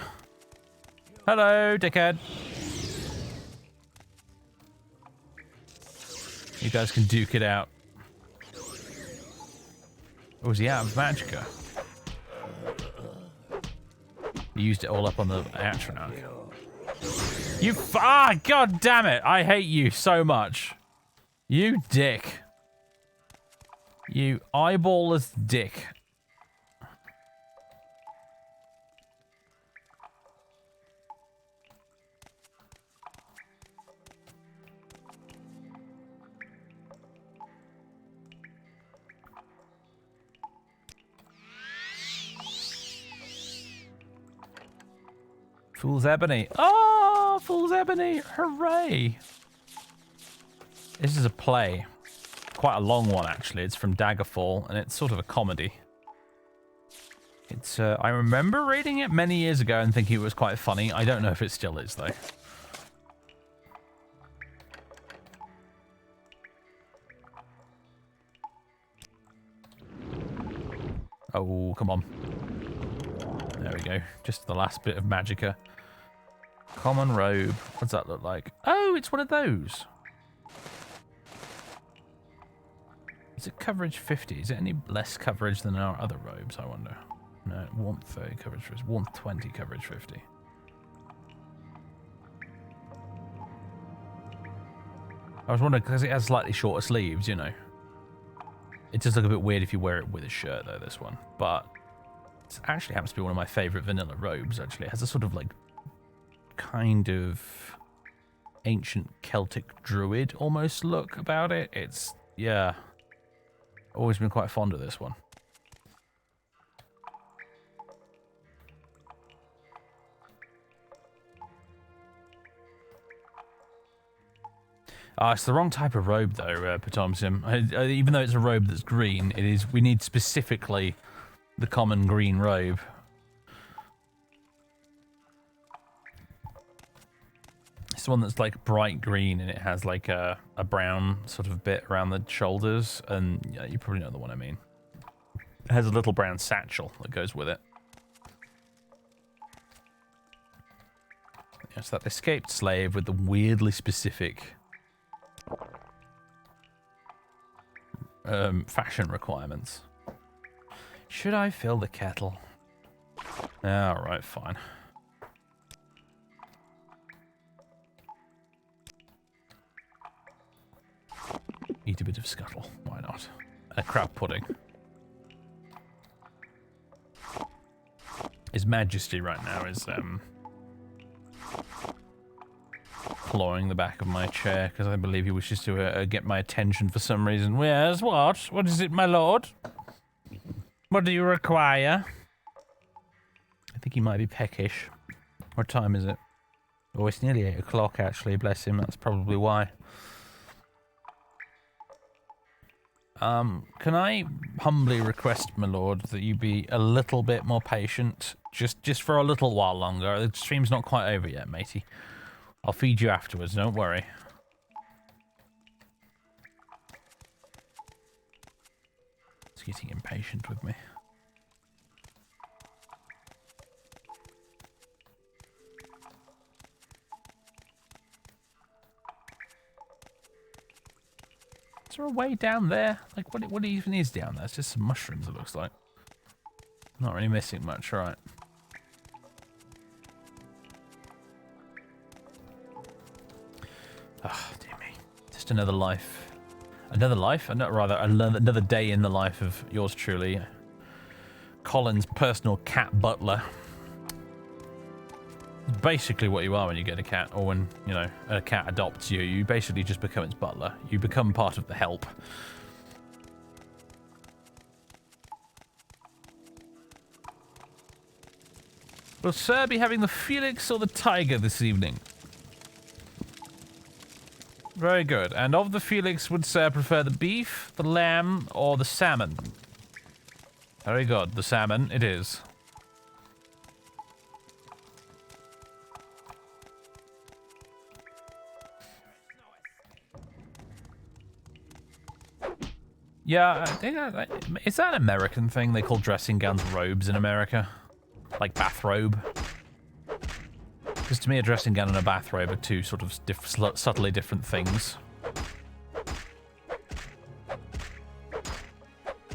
Hello, dickhead. You guys can duke it out. Oh, is he out of magicka? He used it all up on the Archanarch. You god damn it! I hate you so much. You dick. You eyeballless dick. Fool's Ebony. Oh, Fool's Ebony. Hooray. This is a play. Quite a long one, actually. It's from Daggerfall, and it's sort of a comedy. It's, I remember reading it many years ago and thinking it was quite funny. I don't know if it still is, though. Oh, come on. There we go. Just the last bit of magicka. Common robe. What does that look like? Oh, it's one of those. Is it coverage 50? Is it any less coverage than our other robes, I wonder? No, warmth 30, coverage 50. Warmth 20, coverage 50. I was wondering, because it has slightly shorter sleeves, you know. It does look a bit weird if you wear it with a shirt, though, this one. But it actually happens to be one of my favourite vanilla robes, actually. It has a sort of, like, kind of ancient Celtic druid almost look about it. It's, yeah. Always been quite fond of this one. It's the wrong type of robe, though, Potomsim. Even though it's a robe that's green, it is. We need specifically the common green robe. It's the one that's like bright green, and it has like a brown sort of bit around the shoulders, and yeah, you probably know the one I mean. It has a little brown satchel that goes with it. It's that escaped slave with the weirdly specific fashion requirements. Should I fill the kettle? Alright, fine. Eat a bit of scuttle. Why not? A crab pudding. His Majesty right now is clawing the back of my chair because I believe he wishes to get my attention for some reason. Yes, what? What is it, my lord? What do you require? I think he might be peckish. What time is it? Oh, it's nearly 8 o'clock, actually. Bless him. That's probably why. Can I humbly request, my lord, that you be a little bit more patient? Just for a little while longer. The stream's not quite over yet, matey. I'll feed you afterwards, don't worry. It's getting impatient with me. Is there a way down there? Like, what even is down there? It's just some mushrooms, it looks like. Not really missing much, right. Ah, dear me. Just another life. Another life? Rather, another day in the life of yours truly. Colin's personal cat butler. Basically what you are when you get a cat, or when, you know, a cat adopts you. You basically just become its butler. You become part of the help. Will Sir be having the Felix or the Tiger this evening? Very good. And of the Felix, would Sir prefer the beef, the lamb, or the salmon? Very good. The salmon it is. Yeah, I think is that an American thing? They call dressing gowns robes in America? Like bathrobe? Because to me, a dressing gown and a bathrobe are two sort of subtly different things.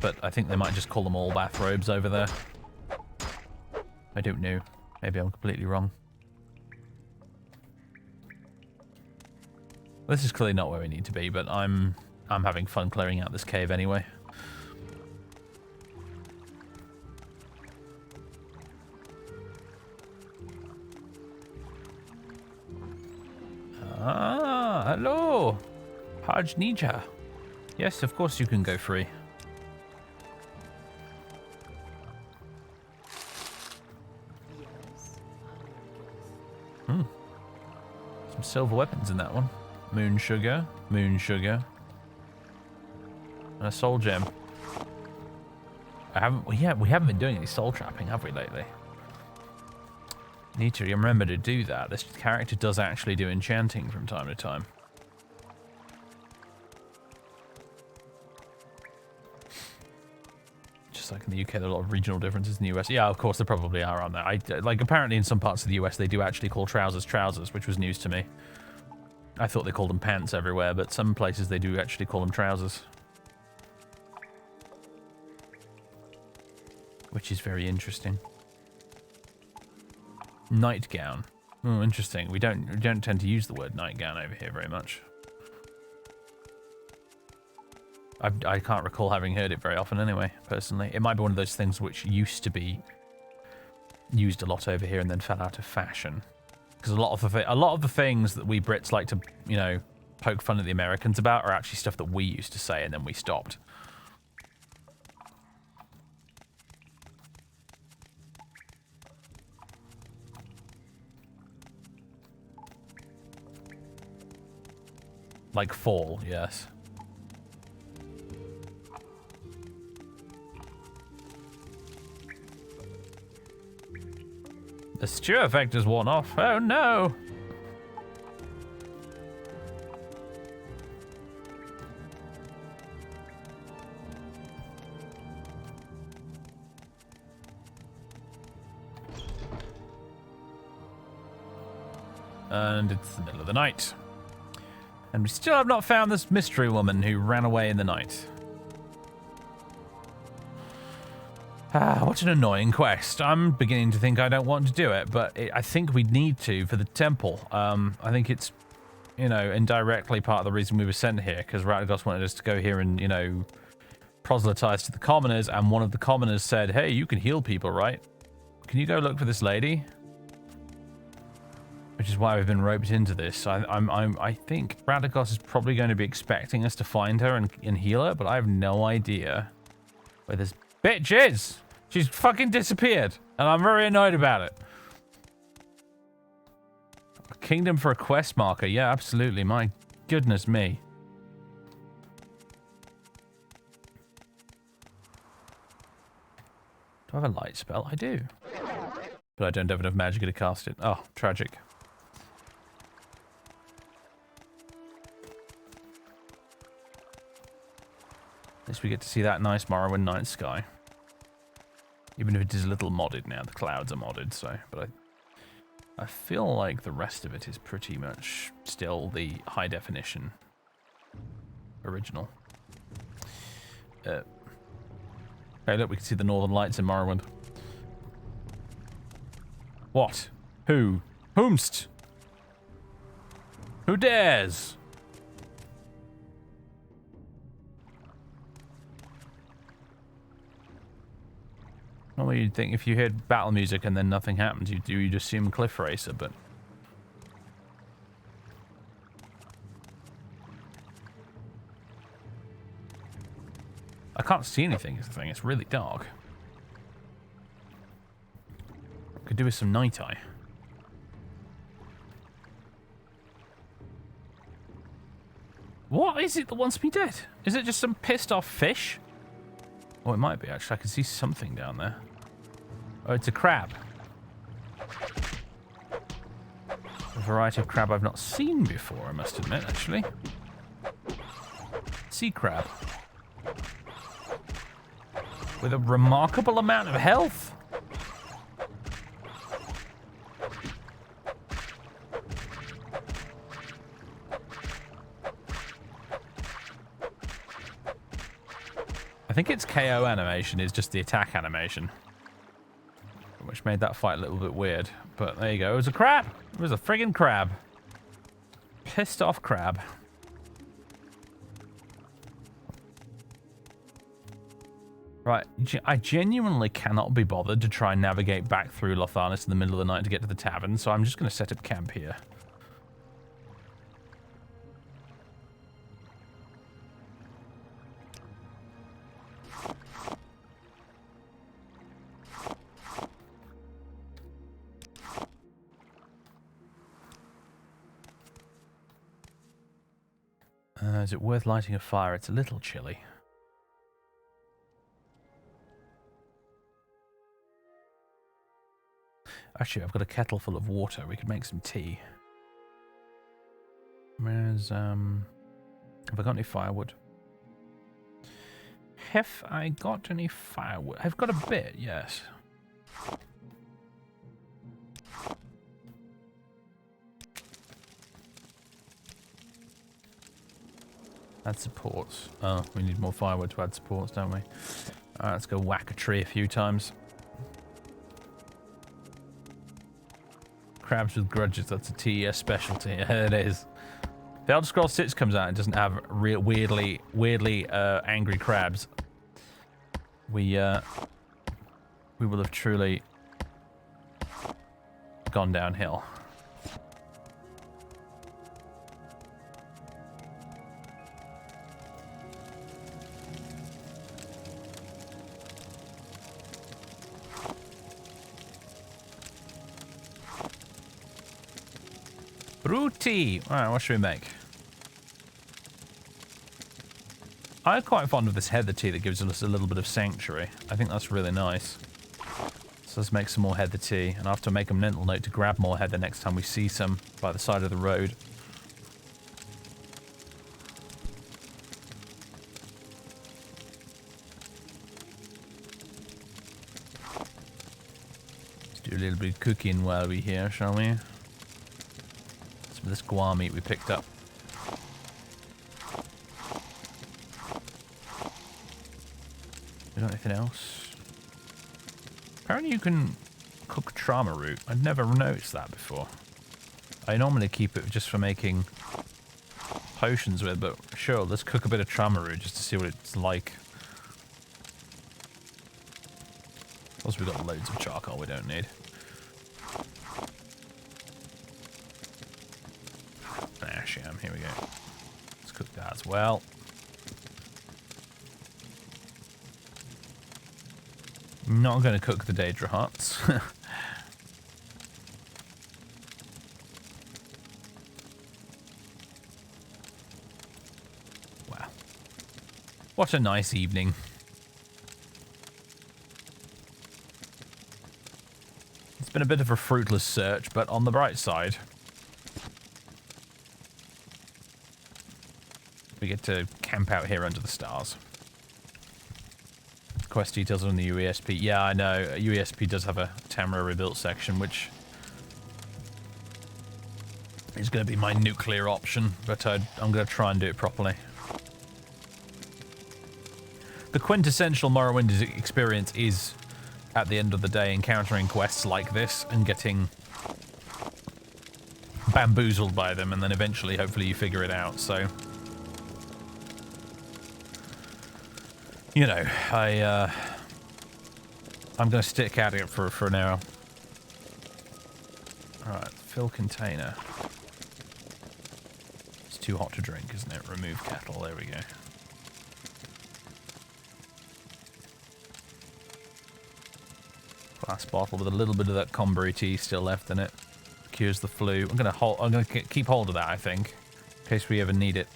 But I think they might just call them all bathrobes over there. I don't know. Maybe I'm completely wrong. This is clearly not where we need to be, but I'm having fun clearing out this cave anyway. Ah, hello. Haj Nija. Yes, of course you can go free. Yes, I guess. silver weapons in that one. Moon sugar, and a soul gem. We haven't been doing any soul trapping, have we, lately? Need to remember to do that. This character does actually do enchanting from time to time. Just like in the UK, there are a lot of regional differences in the US. Yeah, of course, there probably are, aren't there? Like, apparently in some parts of the US, they do actually call trousers trousers, which was news to me. I thought they called them pants everywhere, but some places they do actually call them trousers. Which is very interesting. Nightgown. Oh, interesting. We don't tend to use the word nightgown over here very much. I can't recall having heard it very often anyway, personally. It might be one of those things which used to be used a lot over here and then fell out of fashion. Because a lot of the things that we Brits like to, you know, poke fun at the Americans about are actually stuff that we used to say and then we stopped. Like fall, yes. The stew effect is worn off. Oh no! And it's the middle of the night. And we still have not found this mystery woman who ran away in the night. Ah, what an annoying quest. I'm beginning to think I don't want to do it, but I think we need to for the temple. I think it's, you know, indirectly part of the reason we were sent here, because Radagos wanted us to go here and, you know, proselytize to the commoners, and one of the commoners said, hey, you can heal people, right? Can you go look for this lady? Which is why we've been roped into this. I think Radagos is probably going to be expecting us to find her and heal her, but I have no idea where this bitch is. She's fucking disappeared, and I'm very annoyed about it. A kingdom for a quest marker. Yeah, absolutely. My goodness me. Do I have a light spell? I do. But I don't have enough magic to cast it. Oh, tragic. At least we get to see that nice Morrowind night sky. Even if it is a little modded now. The clouds are modded, so... But I feel like the rest of it is pretty much still the high definition original. Hey, look, we can see the northern lights in Morrowind. What? Who? Whomst? Who dares? Well, you'd think if you heard battle music and then nothing happens, you'd assume Cliff Racer, but... I can't see anything is the thing, it's really dark. Could do with some night eye. What is it that wants me dead? Is it just some pissed off fish? Oh, it might be actually. I can see something down there. Oh, it's a crab. A variety of crab I've not seen before, I must admit, actually. Sea crab. With a remarkable amount of health. I think its KO animation is just the attack animation, which made that fight a little bit weird. But there you go. It was a crab. It was a friggin' crab. Pissed off crab. Right. I genuinely cannot be bothered to try and navigate back through Lothanis in the middle of the night to get to the tavern, so I'm just going to set up camp here. Is it worth lighting a fire? It's a little chilly. Actually, I've got a kettle full of water. We could make some tea. Where's, have I got any firewood? Have I got any firewood? I've got a bit, yes. Add supports. Oh, we need more firewood to add supports, don't we? Alright, let's go whack a tree a few times. Crabs with grudges, that's a TES specialty. It is. If the Elder Scrolls 6 comes out and doesn't have weirdly angry crabs, we will have truly gone downhill. Brew tea. Alright, what should we make? I'm quite fond of this heather tea that gives us a little bit of sanctuary. I think that's really nice. So let's make some more heather tea. And I have to make a mental note to grab more heather next time we see some by the side of the road. Let's do a little bit of cooking while we're here, shall we? Some of this guar meat we picked up. We got anything else? Apparently you can cook trauma root. I'd never noticed that before. I normally keep it just for making potions with, but sure, let's cook a bit of trauma root just to see what it's like. Also, we've got loads of charcoal we don't need. Asham, here we go. Let's cook that as well. Not going to cook the Daedra huts. Wow. What a nice evening. It's been a bit of a fruitless search, but on the bright side, we get to camp out here under the stars. Quest details on the UESP. Yeah, I know. UESP does have a Tamriel Rebuilt section, which is going to be my nuclear option, but I'm going to try and do it properly. The quintessential Morrowind experience is, at the end of the day, encountering quests like this and getting bamboozled by them, and then eventually, hopefully, you figure it out. So, you know, I'm going to stick at it for now. Alright, fill container. It's too hot to drink, isn't it? Remove kettle, there we go. Glass bottle with a little bit of that Combury tea still left in it. Cures the flu. I'm gonna keep hold of that, I think, in case we ever need it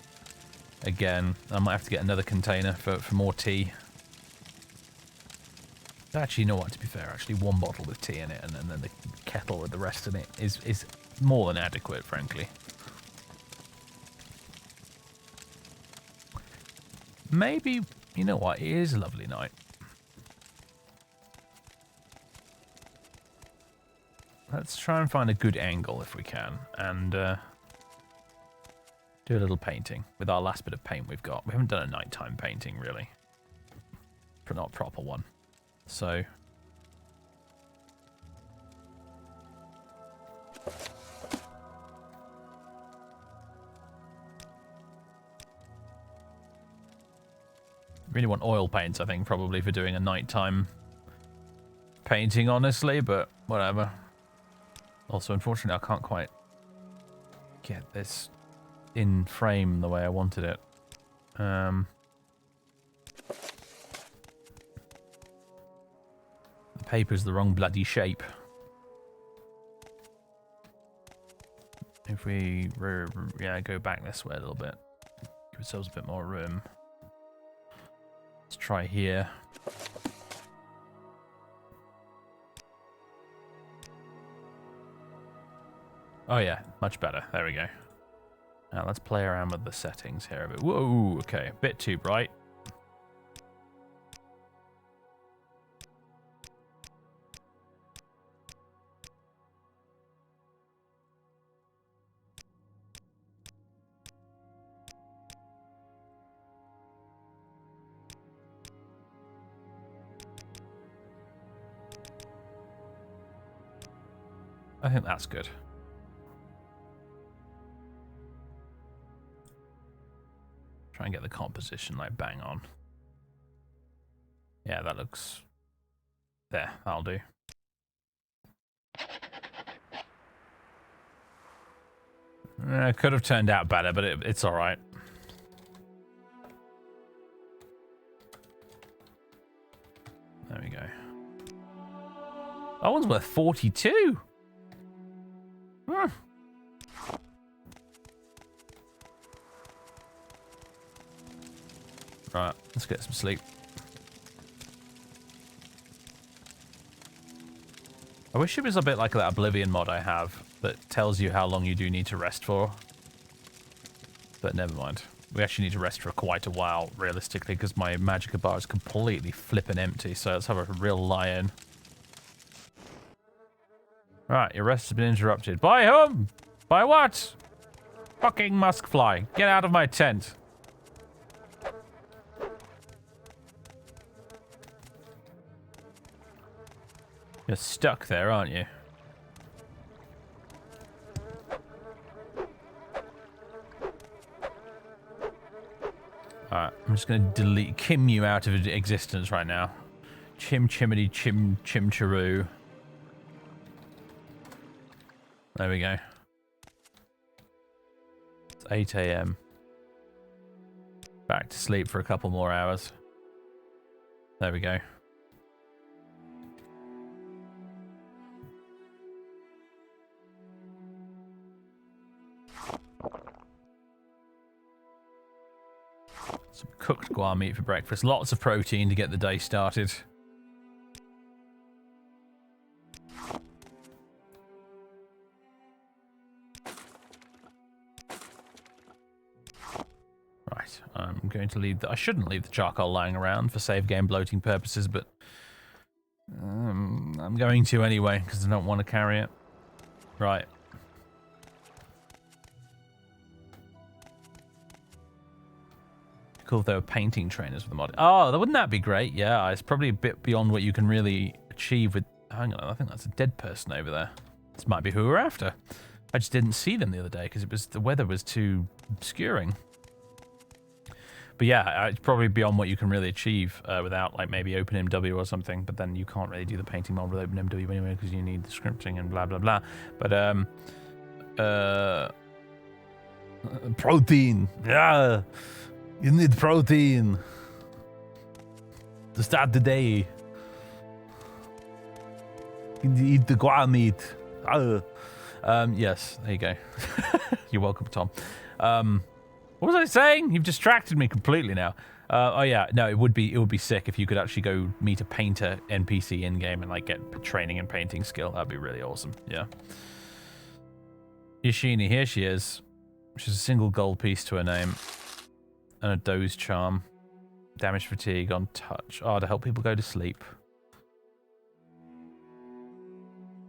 again. I might have to get another container for more tea. Actually, you know what, to be fair, actually one bottle with tea in it and then the kettle with the rest in it is more than adequate, frankly. Maybe, you know what, it is a lovely night. Let's try and find a good angle if we can, and do a little painting with our last bit of paint we've got. We haven't done a nighttime painting, really. Not a proper one. So... really want oil paints, I think, probably for doing a nighttime painting, honestly, but whatever. Also, unfortunately, I can't quite get this in frame the way I wanted it. The paper's the wrong bloody shape. If we, yeah, go back this way a little bit. Give ourselves a bit more room. Let's try here. Oh yeah, much better. There we go. Now let's play around with the settings here a bit. Whoa, okay, a bit too bright. I think that's good. Try and get the composition like bang on. Yeah, that looks... There, that'll do. Could have turned out better, but it's alright. There we go. That one's worth 42! Hmm. Right, let's get some sleep. I wish it was a bit like that Oblivion mod I have that tells you how long you do need to rest for. But never mind. We actually need to rest for quite a while, realistically, because my magicka bar is completely flippin' empty, so let's have a real lie-in. Right, your rest has been interrupted. By whom? By what? Fucking muskfly. Get out of my tent. You're stuck there, aren't you? Alright, I'm just going to delete Kim you out of existence right now. Chim chimity chim chim chiroo. There we go. It's 8 AM. Back to sleep for a couple more hours. There we go. Some cooked guar meat for breakfast. Lots of protein to get the day started. Right, I'm going to leave I shouldn't leave the charcoal lying around for save game bloating purposes, but I'm going to anyway because I don't want to carry it. Right. Cool if they were painting trainers for the mod. Oh, wouldn't that be great? Yeah, it's probably a bit beyond what you can really achieve with... Hang on, I think that's a dead person over there. This might be who we're after. I just didn't see them the other day because the weather was too obscuring. But yeah, it's probably beyond what you can really achieve without like maybe OpenMW or something. But then you can't really do the painting mod with OpenMW anyway because you need the scripting and blah blah blah. But protein, yeah. You need protein to start the day. You need to eat the guar meat. Yes, there you go. You're welcome, Tom. What was I saying? You've distracted me completely now. Oh yeah, no, it would be sick if you could actually go meet a painter NPC in game and like get training and painting skill. That'd be really awesome. Yeah. Yoshini, here she is. She's a single gold piece to her name. And a doze charm. Damage fatigue on touch. Oh, to help people go to sleep.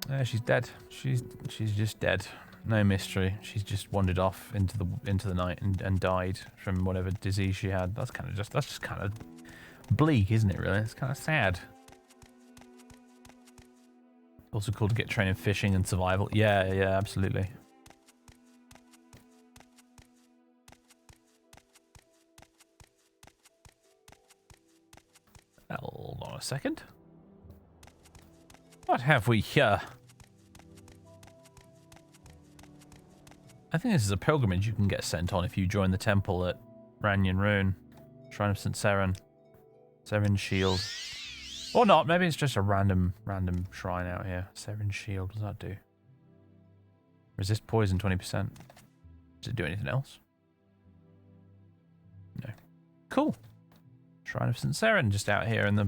Yeah, she's dead. She's just dead. No mystery. She's just wandered off into the night and died from whatever disease she had. That's just kind of bleak, isn't it? Really, it's kind of sad. Also cool to get trained in fishing and survival. Yeah, absolutely. Hold on a second. What have we here? I think this is a pilgrimage you can get sent on if you join the temple at Ranyan Rune. Shrine of St. Seren. Seren's Shield. Or not, maybe it's just a random shrine out here. Seren's Shield, what does that do? Resist poison 20%. Does it do anything else? cool. Shrine of St. Seren just out here in the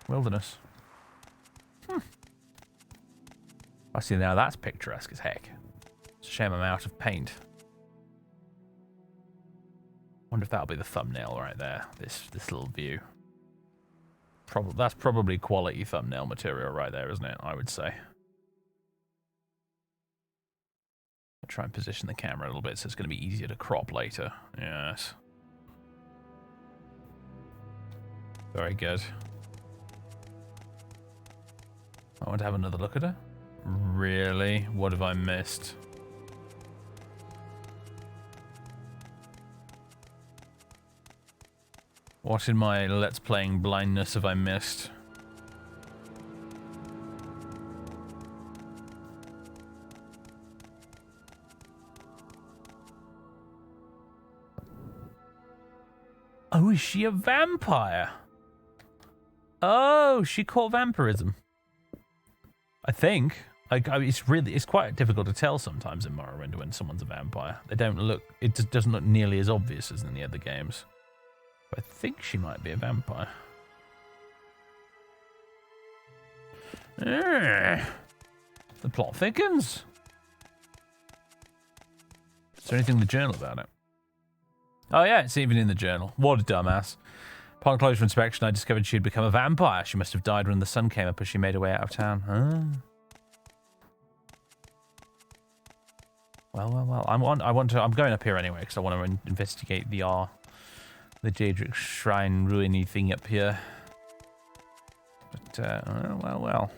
wilderness. I see now that's picturesque as heck. It's a shame I'm out of paint. Wonder if that'll be the thumbnail right there. This little view. That's probably quality thumbnail material right there, isn't it? I would say. I'll try and position the camera a little bit so it's going to be easier to crop later. Yes. Very good. I want to have another look at her. Really? What have I missed? What in my Let's Playing blindness have I missed? Oh, is she a vampire? Oh, she caught vampirism. I think. It's quite difficult to tell sometimes in Morrowind when someone's a vampire. They don't look. It just doesn't look nearly as obvious as in the other games. I think she might be a vampire. The plot thickens. Is there anything in the journal about it? Oh yeah, it's even in the journal. What a dumbass. Upon closer inspection, I discovered she'd become a vampire. She must have died when the sun came up as she made her way out of town. Huh? Well. I'm going up here anyway because I want to investigate the Daedric Shrine ruiny thing up here. But, well.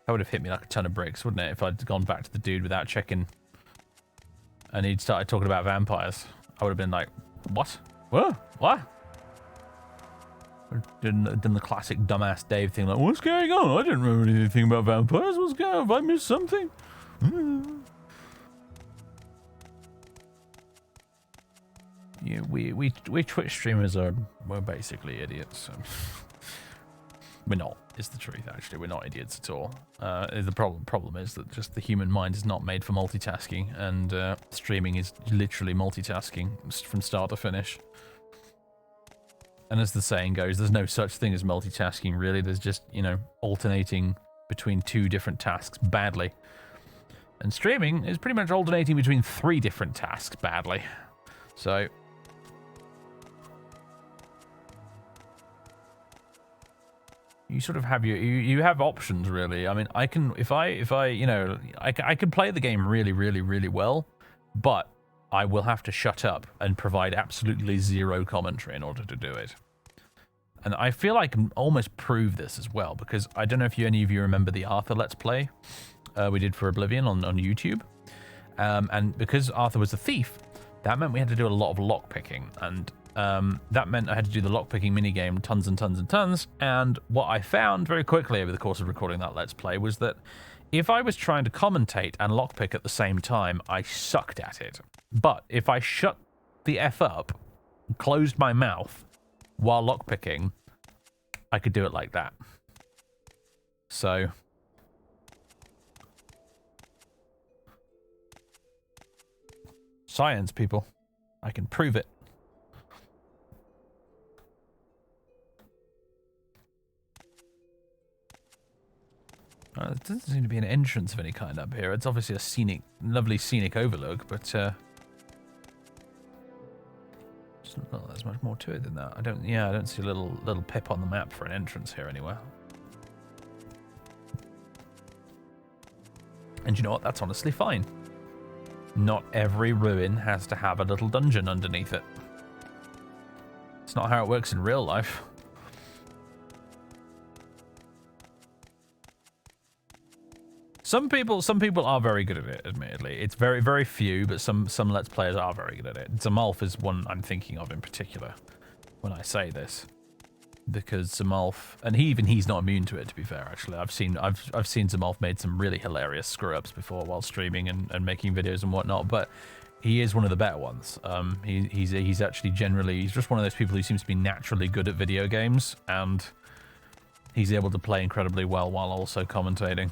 That would have hit me like a ton of bricks, wouldn't it, if I'd gone back to the dude without checking and he'd started talking about vampires. I would have been like, what? What? Done the classic dumbass Dave thing, like, what's going on? I didn't remember anything about vampires. What's going on? Have I missed something? Yeah, we Twitch streamers we're basically idiots. We're not, is the truth, actually. We're not idiots at all. The problem is that just the human mind is not made for multitasking, and streaming is literally multitasking from start to finish. And as the saying goes, there's no such thing as multitasking, really. There's just, alternating between two different tasks badly. And streaming is pretty much alternating between 3 different tasks badly. So you sort of have you have options, really. I mean, I can I can play the game really, really, really well, but I will have to shut up and provide absolutely zero commentary in order to do it. And I feel I can almost prove this as well, because I don't know if any of you remember the Arthur Let's Play we did for Oblivion on YouTube. And because Arthur was a thief, that meant we had to do a lot of lockpicking. And that meant I had to do the lockpicking minigame tons and tons and tons. And what I found very quickly over the course of recording that Let's Play was that if I was trying to commentate and lockpick at the same time, I sucked at it. But if I shut the F up, closed my mouth while lockpicking, I could do it like that. So science, people. I can prove it. There doesn't seem to be an entrance of any kind up here. It's obviously a lovely scenic overlook, but there's not as much more to it than that. I don't see a little pip on the map for an entrance here anywhere. And you know what? That's honestly fine. Not every ruin has to have a little dungeon underneath it. It's not how it works in real life. Some people are very good at it, admittedly. It's very, very few, but some Let's Players are very good at it. Zamalf is one I'm thinking of in particular when I say this. Because Zamalf, and he's not immune to it, to be fair, actually. I've seen Zamalf made some really hilarious screw-ups before while streaming and making videos and whatnot, but he is one of the better ones. He's actually he's just one of those people who seems to be naturally good at video games, and he's able to play incredibly well while also commentating.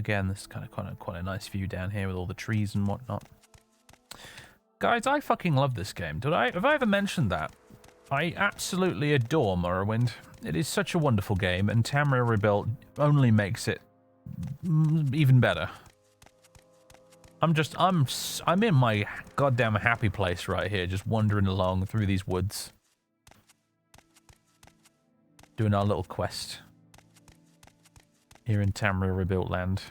Again, this is kind of quite a nice view down here with all the trees and whatnot. Guys, I fucking love this game. Have I ever mentioned that? I absolutely adore Morrowind. It is such a wonderful game, and Tamriel Rebuilt only makes it even better. I'm in my goddamn happy place right here, just wandering along through these woods. Doing our little quest. Here in Tamriel Rebuilt land.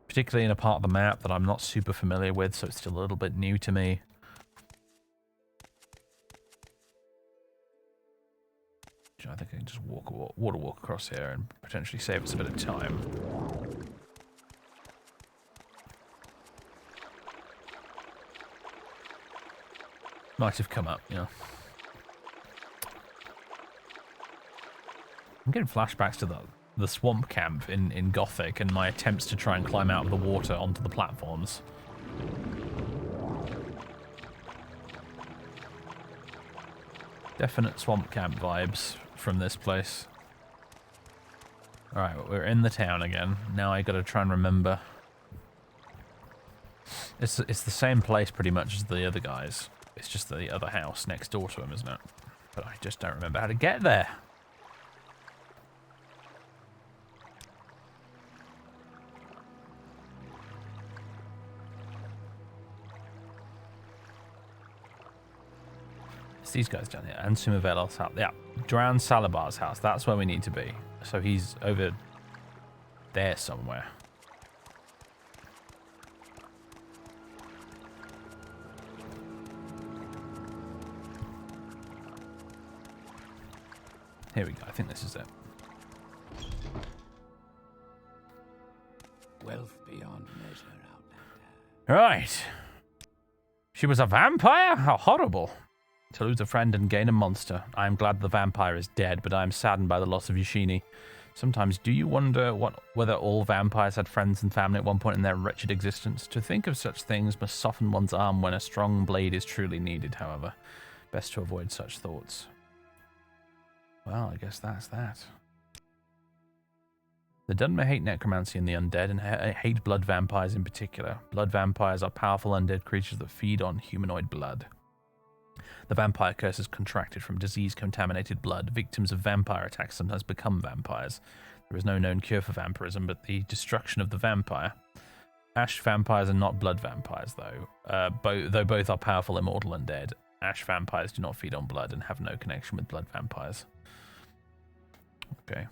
Particularly in a part of the map that I'm not super familiar with, so it's still a little bit new to me. I think I can just water walk across here and potentially save us a bit of time. Might have come up, you know. I'm getting flashbacks to the swamp camp in Gothic and my attempts to try and climb out of the water onto the platforms. Definite swamp camp vibes from this place. Alright, we're in the town again. Now I gotta try and remember. It's the same place pretty much as the other guys. It's just the other house next door to him, isn't it? But I just don't remember how to get there. It's these guys down here. And Sumavel's house. Yeah, Drowned Salabar's house. That's where we need to be. So he's over there somewhere. Here we go. I think this is it. Wealth beyond measure, Outlander. Right. She was a vampire? How horrible. To lose a friend and gain a monster. I am glad the vampire is dead, but I am saddened by the loss of Yushini. Sometimes do you wonder whether all vampires had friends and family at one point in their wretched existence? To think of such things must soften one's arm when a strong blade is truly needed, however. Best to avoid such thoughts. Well, I guess that's that. The Dunmer hate necromancy and the undead, and hate blood vampires in particular. Blood vampires are powerful undead creatures that feed on humanoid blood. The vampire curse is contracted from disease-contaminated blood. Victims of vampire attacks sometimes become vampires. There is no known cure for vampirism, but the destruction of the vampire. Ash vampires are not blood vampires, though. Though both are powerful, immortal undead. Ash vampires do not feed on blood and have no connection with blood vampires. Okay.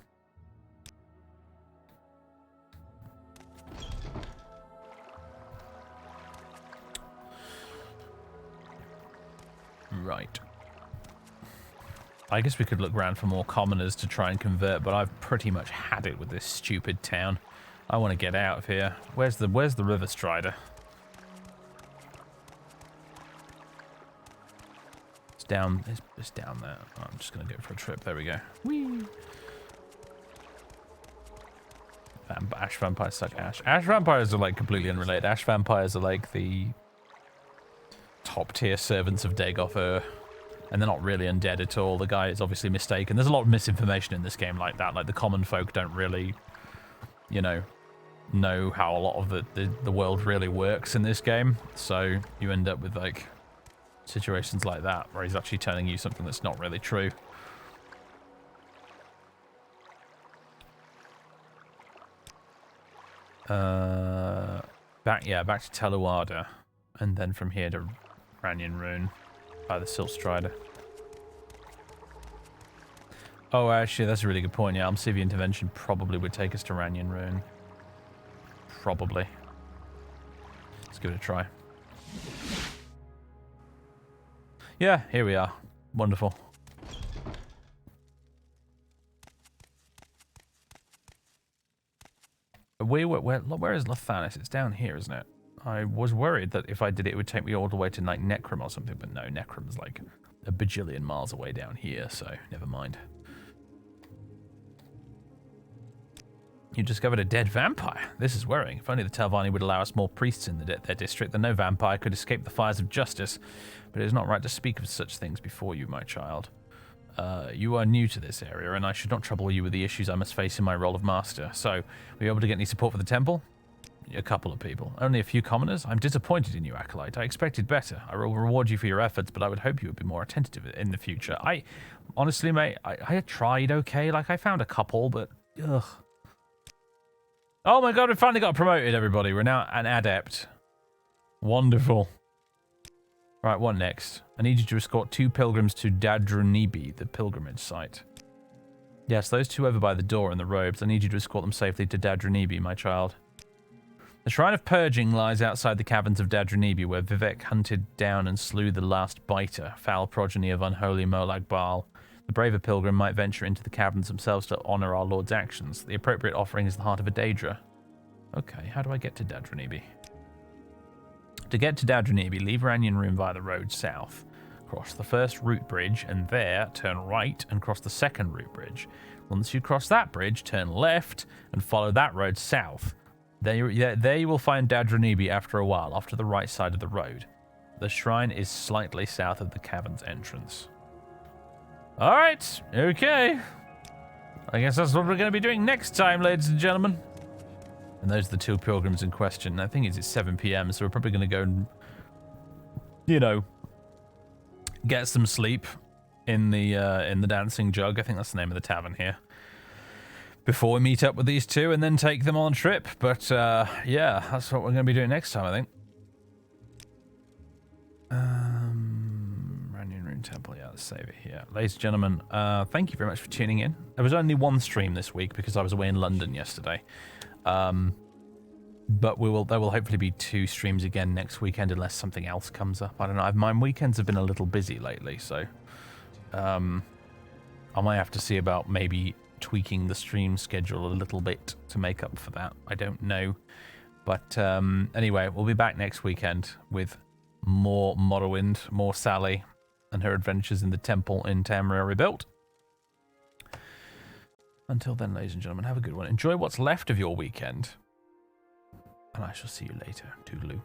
Right. I guess we could look around for more commoners to try and convert, but I've pretty much had it with this stupid town. I want to get out of here. Where's the River Strider? It's down there. Oh, I'm just gonna go for a trip. There we go. Whee! Ash vampires suck ash. Ash vampires are like completely unrelated. Ash vampires are like the top tier servants of Dagoth, and they're not really undead at all. The guy is obviously mistaken. There's a lot of misinformation in this game like that. Like the common folk don't really, you know how a lot of the world really works in this game. So you end up with like situations like that where he's actually telling you something that's not really true. Back to Teluada, and then from here to Ranyan Rune by the Silt Strider. Oh, actually, that's a really good point. Yeah, Almsivia Intervention probably would take us to Ranyan Rune. Probably. Let's give it a try. Yeah, here we are. Wonderful. Where is Lothanis? It's down here, isn't it? I was worried that if I did it, it would take me all the way to like Necrom or something, but no, Necrom's like a bajillion miles away down here, so never mind. You discovered a dead vampire. This is worrying. If only the Telvanni would allow us more priests in their district, then no vampire could escape the fires of justice. But it is not right to speak of such things before you, my child. You are new to this area, and I should not trouble you with the issues I must face in my role of master. So, were you able to get any support for the temple? A couple of people. Only a few commoners? I'm disappointed in you, Acolyte. I expected better. I will reward you for your efforts, but I would hope you would be more attentive in the future. Honestly, mate, I tried okay. Like, I found a couple, but... Ugh. Oh my god, we finally got promoted, everybody. We're now an adept. Wonderful. Right, what next? I need you to escort 2 pilgrims to Dadrunibi, the pilgrimage site. Yes, those 2 over by the door in the robes. I need you to escort them safely to Dadrunibi, my child. The Shrine of Purging lies outside the caverns of Dadrunibi, where Vivek hunted down and slew the last biter, foul progeny of unholy Molag Bal. The braver pilgrim might venture into the caverns themselves to honor our Lord's actions. The appropriate offering is the heart of a Daedra. Okay, how do I get to Dadrunibi? To get to Dadrunibi, leave Ranyan Room via the road south. Cross the first route bridge, and there, turn right and cross the second route bridge. Once you cross that bridge, turn left and follow that road south. There you will find Dadrunibi after a while, off to the right side of the road. The shrine is slightly south of the cavern's entrance. Alright, okay. I guess that's what we're going to be doing next time, ladies and gentlemen. And those are the 2 pilgrims in question. I think it's 7 p.m, so we're probably going to go and, you know, get some sleep in the Dancing Jug. I think that's the name of the tavern here. Before we meet up with these 2 and then take them on a trip. But, yeah, that's what we're going to be doing next time, I think. Ranyan Rune Temple, yeah, let's save it here. Ladies and gentlemen, thank you very much for tuning in. There was only 1 stream this week because I was away in London yesterday. But there will hopefully be 2 streams again next weekend unless something else comes up. I don't know. My weekends have been a little busy lately, so I might have to see about maybe tweaking the stream schedule a little bit to make up for that. I don't know. But anyway, we'll be back next weekend with more Morrowind, more Sally and her adventures in the temple in Tamriel Rebuilt. Until then, ladies and gentlemen, have a good one. Enjoy what's left of your weekend. And I shall see you later. Toodaloo.